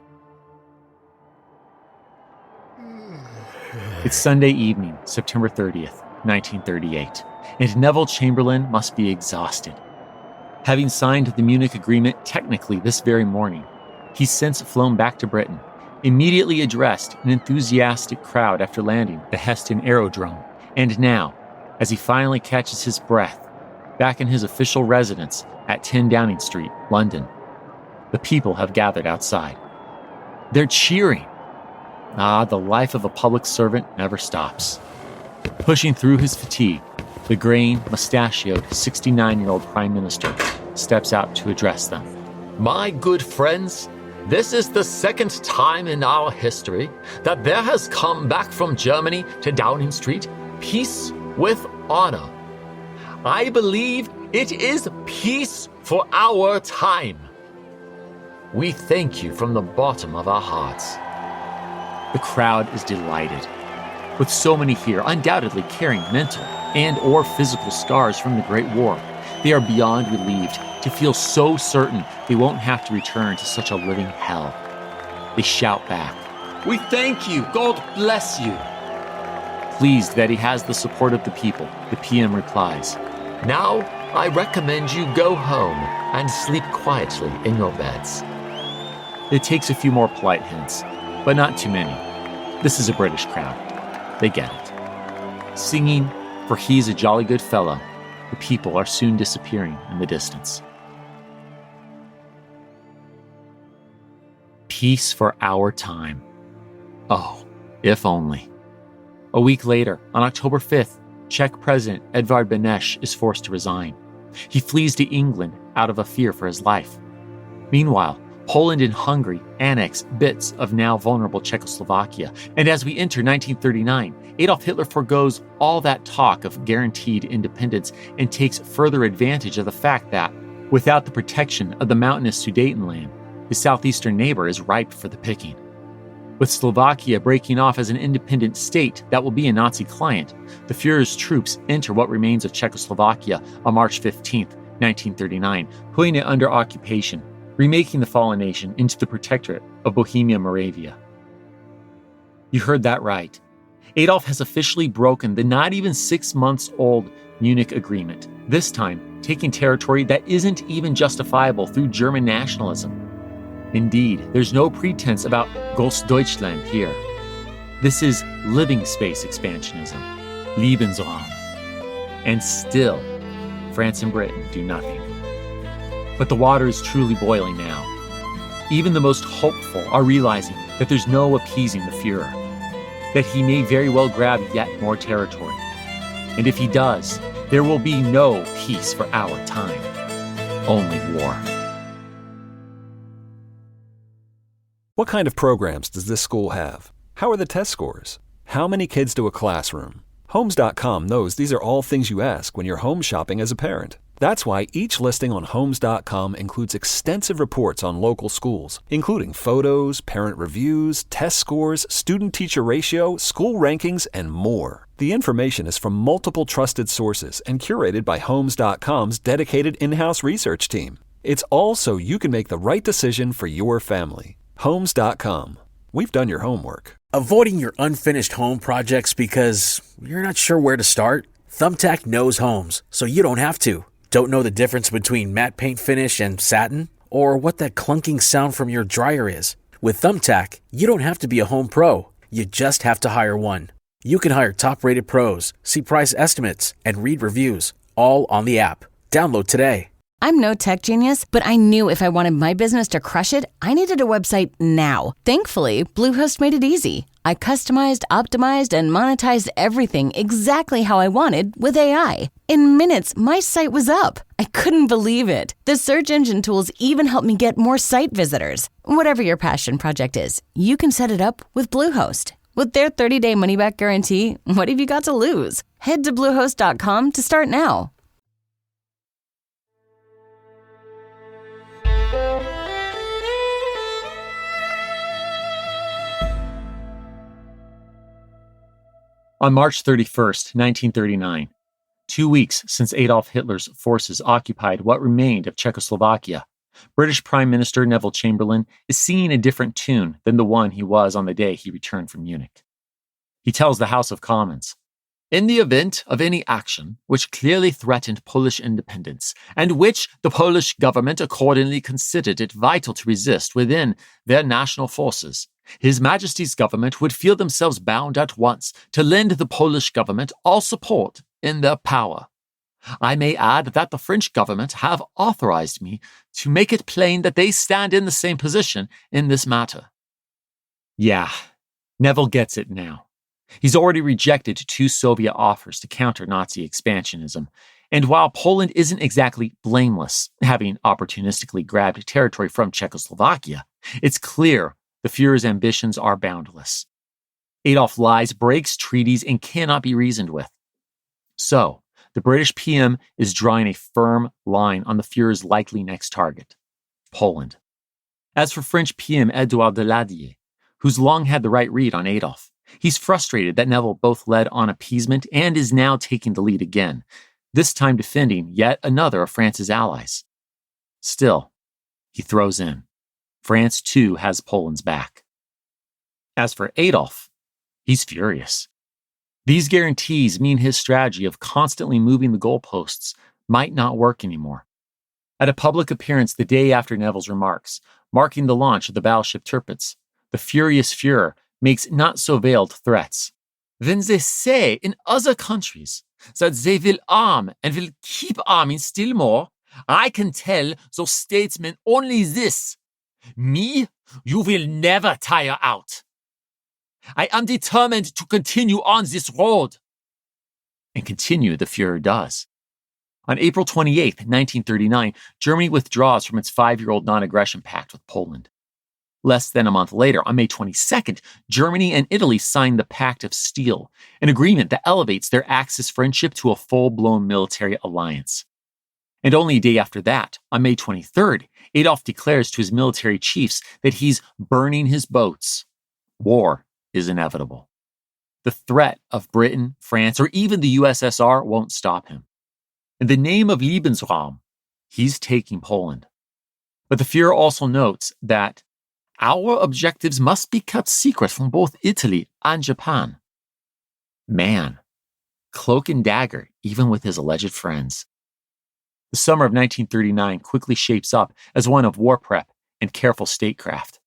[SPEAKER 3] It's Sunday evening, September 30th, 1938, and Neville Chamberlain must be exhausted. Having signed the Munich Agreement technically this very morning, he's since flown back to Britain, immediately addressed an enthusiastic crowd after landing the Heston Aerodrome, and now, as he finally catches his breath, back in his official residence at 10 Downing Street, London, the people have gathered outside. They're cheering. The life of a public servant never stops. Pushing through his fatigue, the graying, mustachioed 69-year-old Prime Minister steps out to address them.
[SPEAKER 4] My good friends,
[SPEAKER 3] This is the second time in our history that there has come back from Germany to Downing Street peace with honor. I believe it is peace for our time. We thank you from the bottom of our hearts. The crowd is delighted. With so many here undoubtedly carrying mental and or physical scars from the Great War, they are beyond relieved to feel so certain they won't have to return to such a living hell. They shout back, "We thank you, God bless you." Pleased that he has the support of the people, the PM replies, "Now I recommend you go home and sleep quietly in your beds." It takes a few more polite hints, but not too many. This is a British crowd. They get it. Singing, "For he's a jolly good fellow," the people are soon disappearing in the distance. Peace for our time. Oh, if only. A week later, on October 5th, Czech President Edvard Beneš is forced to resign. He flees to England out of a fear for his life. Meanwhile, Poland and Hungary annex bits of now vulnerable Czechoslovakia, and as we enter 1939, Adolf Hitler forgoes all that talk of guaranteed independence and takes further advantage of the fact that, without the protection of the mountainous Sudetenland, his southeastern neighbor is ripe for the picking. With Slovakia breaking off as an independent state that will be a Nazi client, the Fuhrer's troops enter what remains of Czechoslovakia on March 15, 1939, putting it under occupation, remaking the fallen nation into the protectorate of Bohemia-Moravia. You heard that right. Adolf has officially broken the not even 6 months old Munich Agreement, this time taking territory that isn't even justifiable through German nationalism. Indeed, there's no pretense about Grossdeuschland here. This is living space expansionism, lebensraum. And still, France and Britain do nothing. But the water is truly boiling now. Even the most hopeful are realizing that there's no appeasing the Fuhrer, that he may very well grab yet more territory. And if he does, there will be no peace for our time, only war.
[SPEAKER 11] What kind of programs does this school have? How are the test scores? How many kids to a classroom? Homes.com knows these are all things you ask when you're home shopping as a parent. That's why each listing on Homes.com includes extensive reports on local schools, including photos, parent reviews, test scores, student-teacher ratio, school rankings, and more. The information is from multiple trusted sources and curated by Homes.com's dedicated in-house research team. It's all so you can make the right decision for your family. Homes.com. We've done your homework.
[SPEAKER 12] Avoiding your unfinished home projects because you're not sure where to start? Thumbtack knows homes, so you don't have to. Don't know the difference between matte paint finish and satin? Or what that clunking sound from your dryer is? With Thumbtack, you don't have to be a home pro. You just have to hire one. You can hire top-rated pros, see price estimates, and read reviews, all on the app. Download today.
[SPEAKER 13] I'm no tech genius, but I knew if I wanted my business to crush it, I needed a website now. Thankfully, Bluehost made it easy. I customized, optimized, and monetized everything exactly how I wanted with AI. In minutes, my site was up. I couldn't believe it. The search engine tools even helped me get more site visitors. Whatever your passion project is, you can set it up with Bluehost. With their 30-day money-back guarantee, what have you got to lose? Head to Bluehost.com to start now.
[SPEAKER 3] On March 31st, 1939, 2 weeks since Adolf Hitler's forces occupied what remained of Czechoslovakia, British Prime Minister Neville Chamberlain is singing a different tune than the one he was on the day he returned from Munich. He tells the House of Commons, "In the event of any action which clearly threatened Polish independence, and which the Polish government accordingly considered it vital to resist within their national forces, His Majesty's government would feel themselves bound at once to lend the Polish government all support in their power. I may add that the French government have authorized me to make it plain that they stand in the same position in this matter." Yeah, Neville gets it now. He's already rejected 2 Soviet offers to counter Nazi expansionism, And while Poland isn't exactly blameless, having opportunistically grabbed territory from Czechoslovakia, it's clear the Fuhrer's ambitions are boundless. Adolf lies, breaks treaties, and cannot be reasoned with. So, the British PM is drawing a firm line on the Fuhrer's likely next target, Poland. As for French PM Edouard Daladier, who's long had the right read on Adolf, he's frustrated that Neville both led on appeasement and is now taking the lead again, this time defending yet another of France's allies. Still, he throws in. France, too, has Poland's back. As for Adolf, he's furious. These guarantees mean his strategy of constantly moving the goalposts might not work anymore. At a public appearance the day after Neville's remarks, marking the launch of the battleship Tirpitz, the furious Fuhrer makes not-so-veiled threats. When they say in other countries that they will arm and will keep arming still more, I can tell those statesmen only this: me, you will never tire out. I am determined to continue on this road. And continue the Fuhrer does. On April 28, 1939, Germany withdraws from its 5-year-old non-aggression pact with Poland. Less than a month later, on May 22nd, Germany and Italy signed the Pact of Steel, an agreement that elevates their Axis friendship to a full-blown military alliance. And only a day after that, on May 23rd, Adolf declares to his military chiefs that he's burning his boats. War is inevitable. The threat of Britain, France, or even the USSR won't stop him. In the name of lebensraum, he's taking Poland. But the Fuhrer also notes that our objectives must be kept secret from both Italy and Japan. Man, cloak and dagger, even with his alleged friends. The summer of 1939 quickly shapes up as one of war prep and careful statecraft.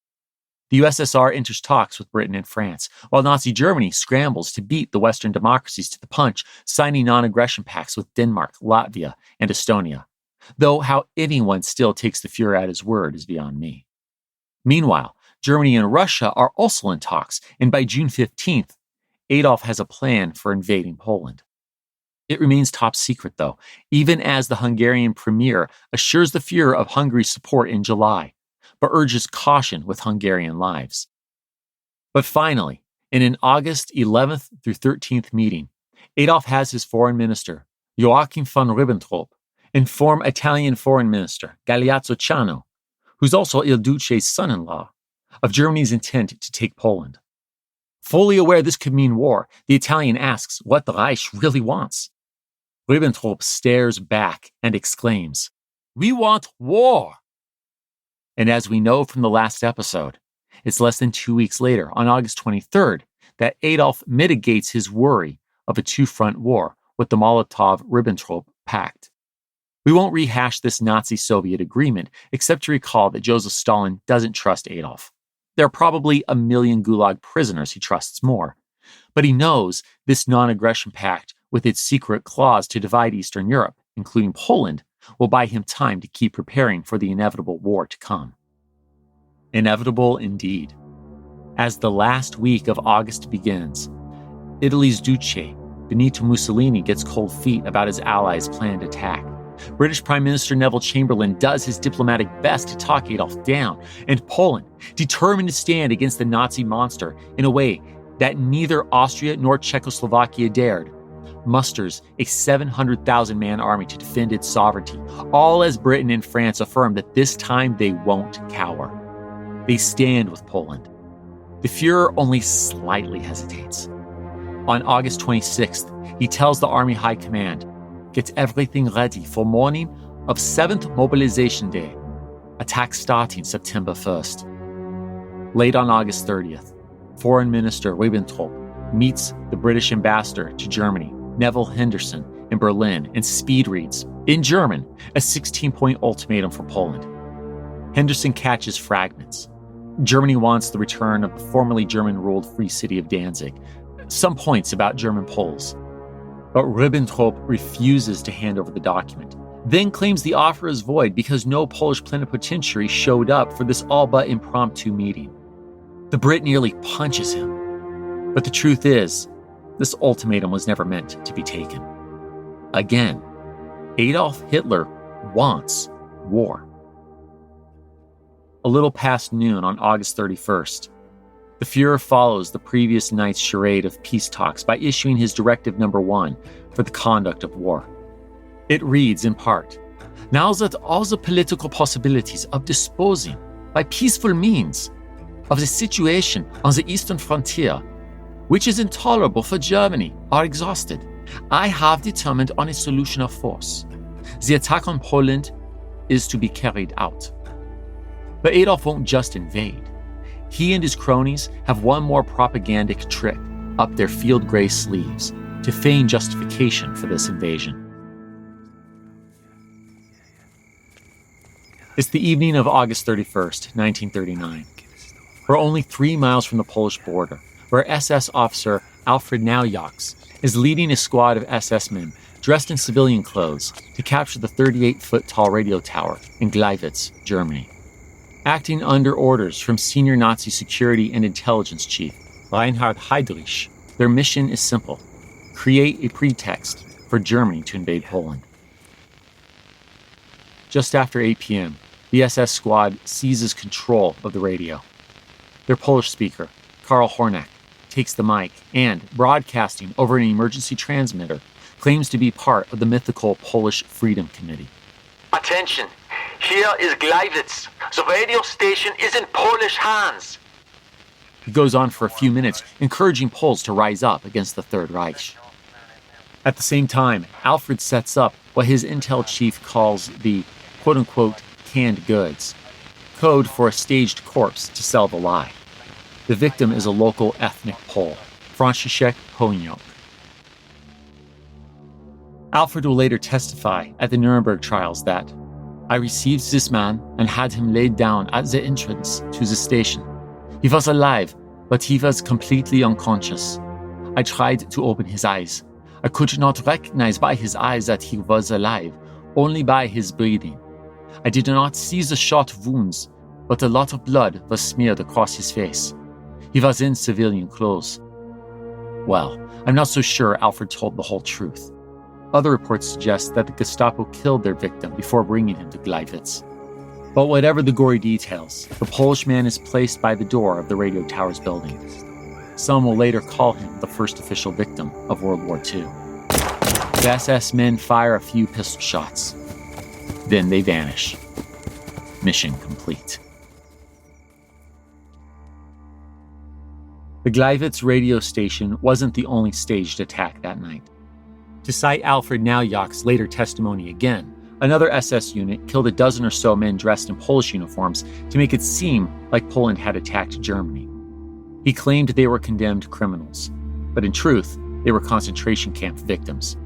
[SPEAKER 3] The USSR enters talks with Britain and France, while Nazi Germany scrambles to beat the Western democracies to the punch, signing non-aggression pacts with Denmark, Latvia, and Estonia. Though how anyone still takes the Fuhrer at his word is beyond me. Meanwhile, Germany and Russia are also in talks, and by June 15th, Adolf has a plan for invading Poland. It remains top secret, though, even as the Hungarian premier assures the Fuhrer of Hungary's support in July, but urges caution with Hungarian lives. But finally, in an August 11th through 13th meeting, Adolf has his foreign minister, Joachim von Ribbentrop, inform Italian foreign minister, Galeazzo Ciano, who's also Il Duce's son-in-law, of Germany's intent to take Poland. Fully aware this could mean war, the Italian asks what the Reich really wants. Ribbentrop stares back and exclaims, "We want war!" And as we know from the last episode, it's less than 2 weeks later, on August 23rd, that Adolf mitigates his worry of a two-front war with the Molotov-Ribbentrop Pact. We won't rehash this Nazi-Soviet agreement, except to recall that Joseph Stalin doesn't trust Adolf. There are probably 1 million Gulag prisoners he trusts more. But he knows this non-aggression pact, with its secret clause to divide Eastern Europe, including Poland, will buy him time to keep preparing for the inevitable war to come. Inevitable indeed. As the last week of August begins, Italy's Duce, Benito Mussolini, gets cold feet about his allies' planned attack. British Prime Minister Neville Chamberlain does his diplomatic best to talk Adolf down, and Poland, determined to stand against the Nazi monster in a way that neither Austria nor Czechoslovakia dared, musters a 700,000-man army to defend its sovereignty, all as Britain and France affirm that this time they won't cower. They stand with Poland. The Fuhrer only slightly hesitates. On August 26th, he tells the Army High Command, "Get everything ready for morning of 7th Mobilization Day, attack starting September 1st. Late on August 30th, Foreign Minister Ribbentrop meets the British ambassador to Germany, Neville Henderson, in Berlin, and speed reads, in German, a 16-point ultimatum for Poland. Henderson catches fragments. Germany wants the return of the formerly German-ruled free city of Danzig, some points about German Poles. But Ribbentrop refuses to hand over the document, then claims the offer is void because no Polish plenipotentiary showed up for this all-but impromptu meeting. The Brit nearly punches him. But the truth is, this ultimatum was never meant to be taken. Again, Adolf Hitler wants war. A little past noon on August 31st, the Fuhrer follows the previous night's charade of peace talks by issuing his Directive No. 1 for the conduct of war. It reads in part, "Now that all the political possibilities of disposing by peaceful means of the situation on the eastern frontier, which is intolerable for Germany, are exhausted, I have determined on a solution of force. The attack on Poland is to be carried out." But Adolf won't just invade. He and his cronies have one more propagandic trick up their field gray sleeves to feign justification for this invasion. It's the evening of August 31st, 1939. We're only 3 miles from the Polish border, where SS officer Alfred Naujoks is leading a squad of SS men dressed in civilian clothes to capture the 38-foot-tall radio tower in Gleiwitz, Germany. Acting under orders from senior Nazi security and intelligence chief Reinhard Heydrich, their mission is simple: create a pretext for Germany to invade Poland. Just after 8 p.m., the SS squad seizes control of the radio. Their Polish speaker, Karl Hornak, takes the mic and, broadcasting over an emergency transmitter, claims to be part of the mythical Polish Freedom Committee.
[SPEAKER 4] Attention! Here is Gleiwitz. The radio station is in Polish hands.
[SPEAKER 3] He goes on for a few minutes, encouraging Poles to rise up against the Third Reich. At the same time, Alfred sets up what his intel chief calls the quote-unquote canned goods, code for a staged corpse to sell the lie. The victim is a local ethnic Pole, Franciszek Honiok. Alfred will later testify at the Nuremberg trials that, "I received this man and had him laid down at the entrance to the station. He was alive, but he was completely unconscious. I tried to open his eyes. I could not recognize by his eyes that he was alive, only by his breathing. I did not see the shot wounds, but a lot of blood was smeared across his face. He was in civilian clothes." Well, I'm not so sure Alfred told the whole truth. Other reports suggest that the Gestapo killed their victim before bringing him to Gleiwitz. But whatever the gory details, the Polish man is placed by the door of the radio tower's building. Some will later call him the first official victim of World War II. The SS men fire a few pistol shots. Then they vanish. Mission complete. The Gleiwitz radio station wasn't the only staged attack that night. To cite Alfred Naujoks' later testimony again, another SS unit killed a dozen or so men dressed in Polish uniforms to make it seem like Poland had attacked Germany. He claimed they were condemned criminals, but in truth, they were concentration camp victims.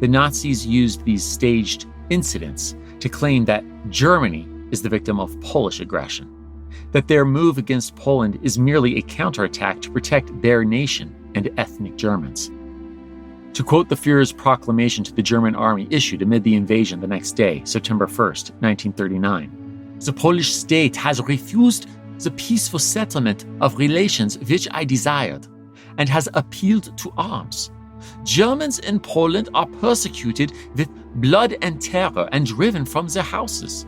[SPEAKER 3] The Nazis used these staged incidents to claim that Germany is the victim of Polish aggression, that their move against Poland is merely a counterattack to protect their nation and ethnic Germans. To quote the Fuhrer's proclamation to the German army issued amid the invasion the next day, September 1st, 1939, "The Polish state has refused the peaceful settlement of relations which I desired, and has appealed to arms. Germans in Poland are persecuted with blood and terror and driven from their houses.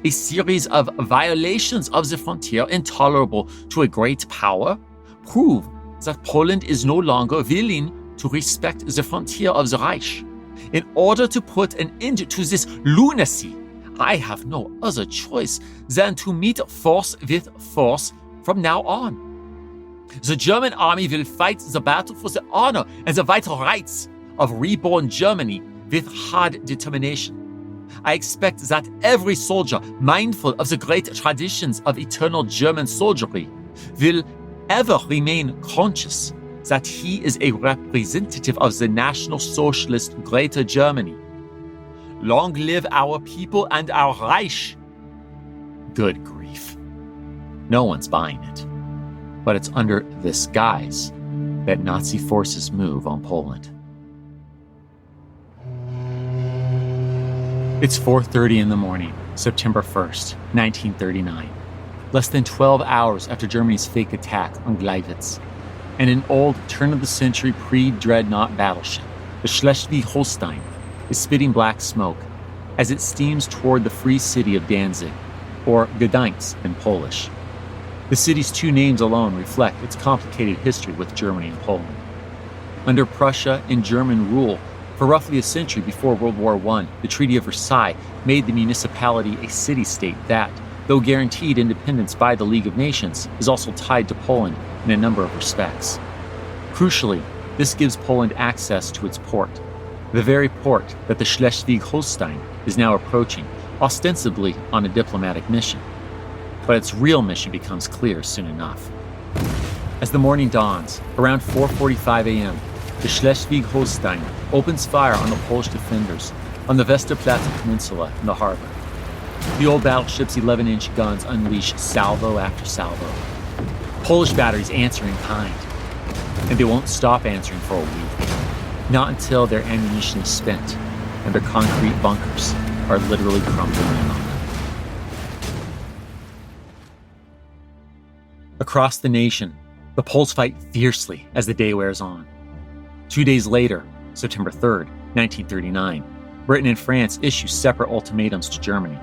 [SPEAKER 3] A series of violations of the frontier intolerable to a great power prove that Poland is no longer willing to respect the frontier of the Reich. In order to put an end to this lunacy, I have no other choice than to meet force with force from now on. The German army will fight the battle for the honor and the vital rights of reborn Germany with hard determination. I expect that every soldier, mindful of the great traditions of eternal German soldiery, will ever remain conscious that he is a representative of the National Socialist Greater Germany. Long live our people and our Reich." Good grief. No one's buying it. But it's under this guise that Nazi forces move on Poland. It's 4:30 in the morning, September 1st, 1939. Less than 12 hours after Germany's fake attack on Gleiwitz. And an old turn-of-the-century pre-dreadnought battleship, the Schleswig-Holstein, is spitting black smoke as it steams toward the free city of Danzig, or Gdańsk in Polish. The city's two names alone reflect its complicated history with Germany and Poland. Under Prussia and German rule, for roughly a century before World War I, the Treaty of Versailles made the municipality a city-state that, though guaranteed independence by the League of Nations, is also tied to Poland in a number of respects. Crucially, this gives Poland access to its port, the very port that the Schleswig-Holstein is now approaching, ostensibly on a diplomatic mission. But its real mission becomes clear soon enough. As the morning dawns, around 4:45 a.m., the Schleswig-Holstein opens fire on the Polish defenders on the Westerplatte Peninsula in the harbor. The old battleship's 11-inch guns unleash salvo after salvo. Polish batteries answer in kind, and they won't stop answering for a week. Not until their ammunition is spent and their concrete bunkers are literally crumbling in on them. Across the nation, the Poles fight fiercely as the day wears on. 2 days later, September 3rd, 1939, Britain and France issue separate ultimatums to Germany.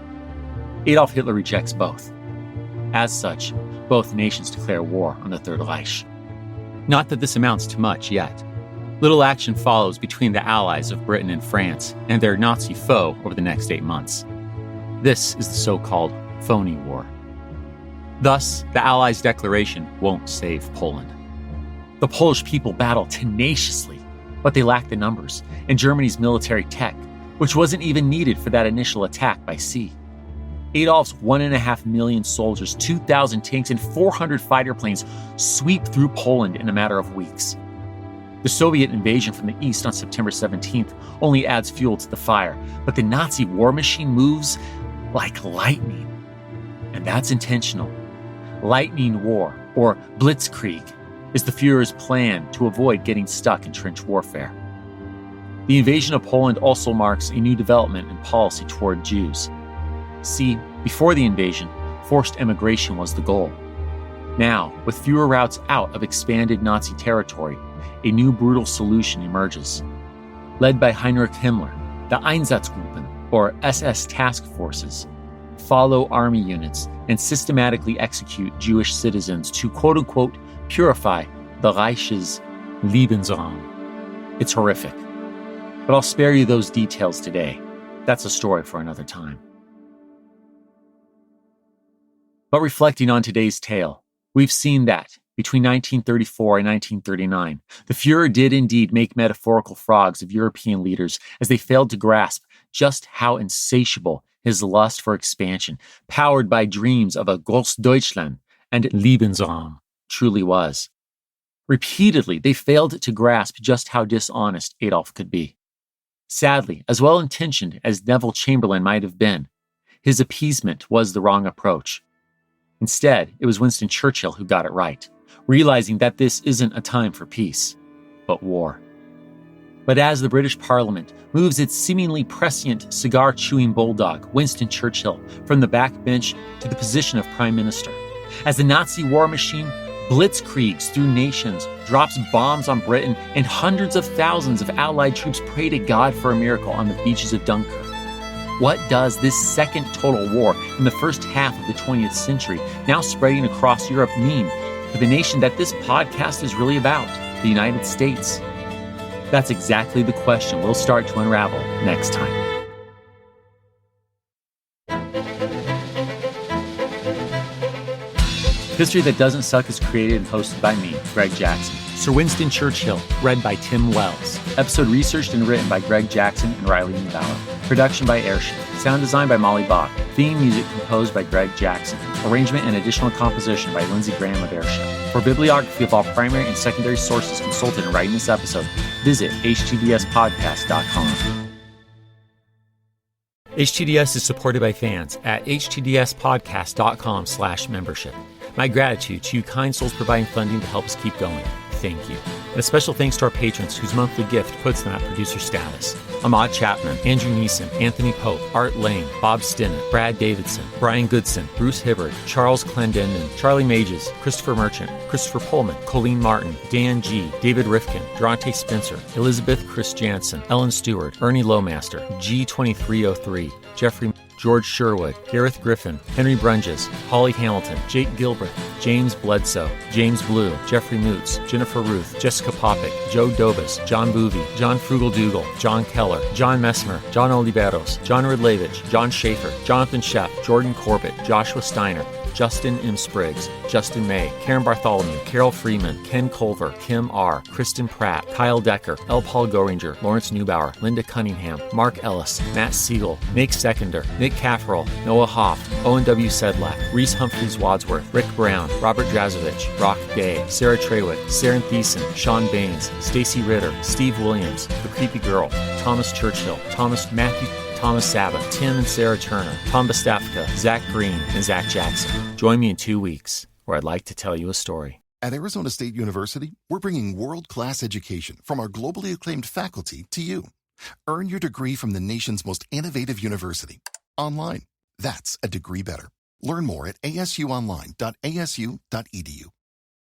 [SPEAKER 3] Adolf Hitler rejects both. As such, both nations declare war on the Third Reich. Not that this amounts to much yet. Little action follows between the allies of Britain and France and their Nazi foe over the next 8 months. This is the so-called phony war. Thus, the Allies' declaration won't save Poland. The Polish people battle tenaciously, but they lack the numbers and Germany's military tech, which wasn't even needed for that initial attack by sea. Adolf's 1.5 million soldiers, 2,000 tanks, and 400 fighter planes sweep through Poland in a matter of weeks. The Soviet invasion from the east on September 17th only adds fuel to the fire, but the Nazi war machine moves like lightning. And that's intentional. Lightning War, or Blitzkrieg, is the Fuhrer's plan to avoid getting stuck in trench warfare. The invasion of Poland also marks a new development in policy toward Jews. See, before the invasion, forced emigration was the goal. Now, with fewer routes out of expanded Nazi territory, a new brutal solution emerges. Led by Heinrich Himmler, the Einsatzgruppen, or SS task forces, follow army units and systematically execute Jewish citizens to quote-unquote purify the Reich's lebensraum. It's horrific. But I'll spare you those details today. That's a story for another time. But reflecting on today's tale, we've seen that between 1934 and 1939, the Fuhrer did indeed make metaphorical frogs of European leaders as they failed to grasp just how insatiable his lust for expansion, powered by dreams of a Grossdeuschland and Lebensraum, truly was. Repeatedly, they failed to grasp just how dishonest Adolf could be. Sadly, as well-intentioned as Neville Chamberlain might have been, his appeasement was the wrong approach. Instead, it was Winston Churchill who got it right, realizing that this isn't a time for peace, but war. But as the British Parliament moves its seemingly prescient cigar-chewing bulldog, Winston Churchill, from the backbench to the position of Prime Minister, as the Nazi war machine blitzkriegs through nations, drops bombs on Britain, and hundreds of thousands of Allied troops pray to God for a miracle on the beaches of Dunkirk, what does this second total war in the first half of the 20th century, now spreading across Europe, mean for the nation that this podcast is really about, the United States? That's exactly the question we'll start to unravel next time. History That Doesn't Suck is created and hosted by me, Greg Jackson. Sir Winston Churchill, read by Tim Wells. Episode researched and written by Greg Jackson and Riley Neville. Production by Airship. Sound design by Molly Bach. Theme music composed by Greg Jackson. Arrangement and additional composition by Lindsey Graham of Airship. For bibliography of all primary and secondary sources consulted in writing this episode, visit htdspodcast.com. HTDS is supported by fans at htdspodcast.com/membership. My gratitude to you kind souls providing funding to help us keep going. thank you. And a special thanks to our patrons whose monthly gift puts them at producer status. Ahmad Chapman, Andrew Neeson, Anthony Pope, Art Lane, Bob Stinnett, Brad Davidson, Brian Goodson, Bruce Hibbard, Charles Clendenden, Charlie Mages, Christopher Merchant, Christopher Pullman, Colleen Martin, Dan G., David Rifkin, Durante Spencer, Elizabeth Chris Jansen, Ellen Stewart, Ernie Lowmaster, G2303, Jeffrey, George Sherwood, Gareth Griffin, Henry Brunges, Holly Hamilton, Jake Gilbreth, James Bledsoe, James Blue, Jeffrey Moots, Jennifer Ruth, Jessica Popick, Joe Dobas, John Boovy, John Frugal Dougal, John Keller, John Messmer, John Oliveros, John Ridlevich, John Schaefer, Jonathan Sheff, Jordan Corbett, Joshua Steiner, Justin M. Spriggs, Justin May, Karen Bartholomew, Carol Freeman, Ken Culver, Kim R., Kristen Pratt, Kyle Decker, L. Paul Goringer, Lawrence Neubauer, Linda Cunningham, Mark Ellis, Matt Siegel, Nate Seconder, Nick Cafferel, Noah Hoff, Owen W. Sedlak, Reese Humphreys Wadsworth, Rick Brown, Robert Drazovich, Brock Day, Sarah Trewick, Saren Thiessen, Sean Baines, Stacy Ritter, Steve Williams, The Creepy Girl, Thomas Churchill, Matthew Thomas Sabbath, Tim and Sarah Turner, Tom Bastafka, Zach Green, and Zach Jackson. Join me in 2 weeks, where I'd like to tell you a story.
[SPEAKER 14] At Arizona State University, we're bringing world-class education from our globally acclaimed faculty to you. Earn your degree from the nation's most innovative university. Online. That's a degree better. Learn more at asuonline.asu.edu.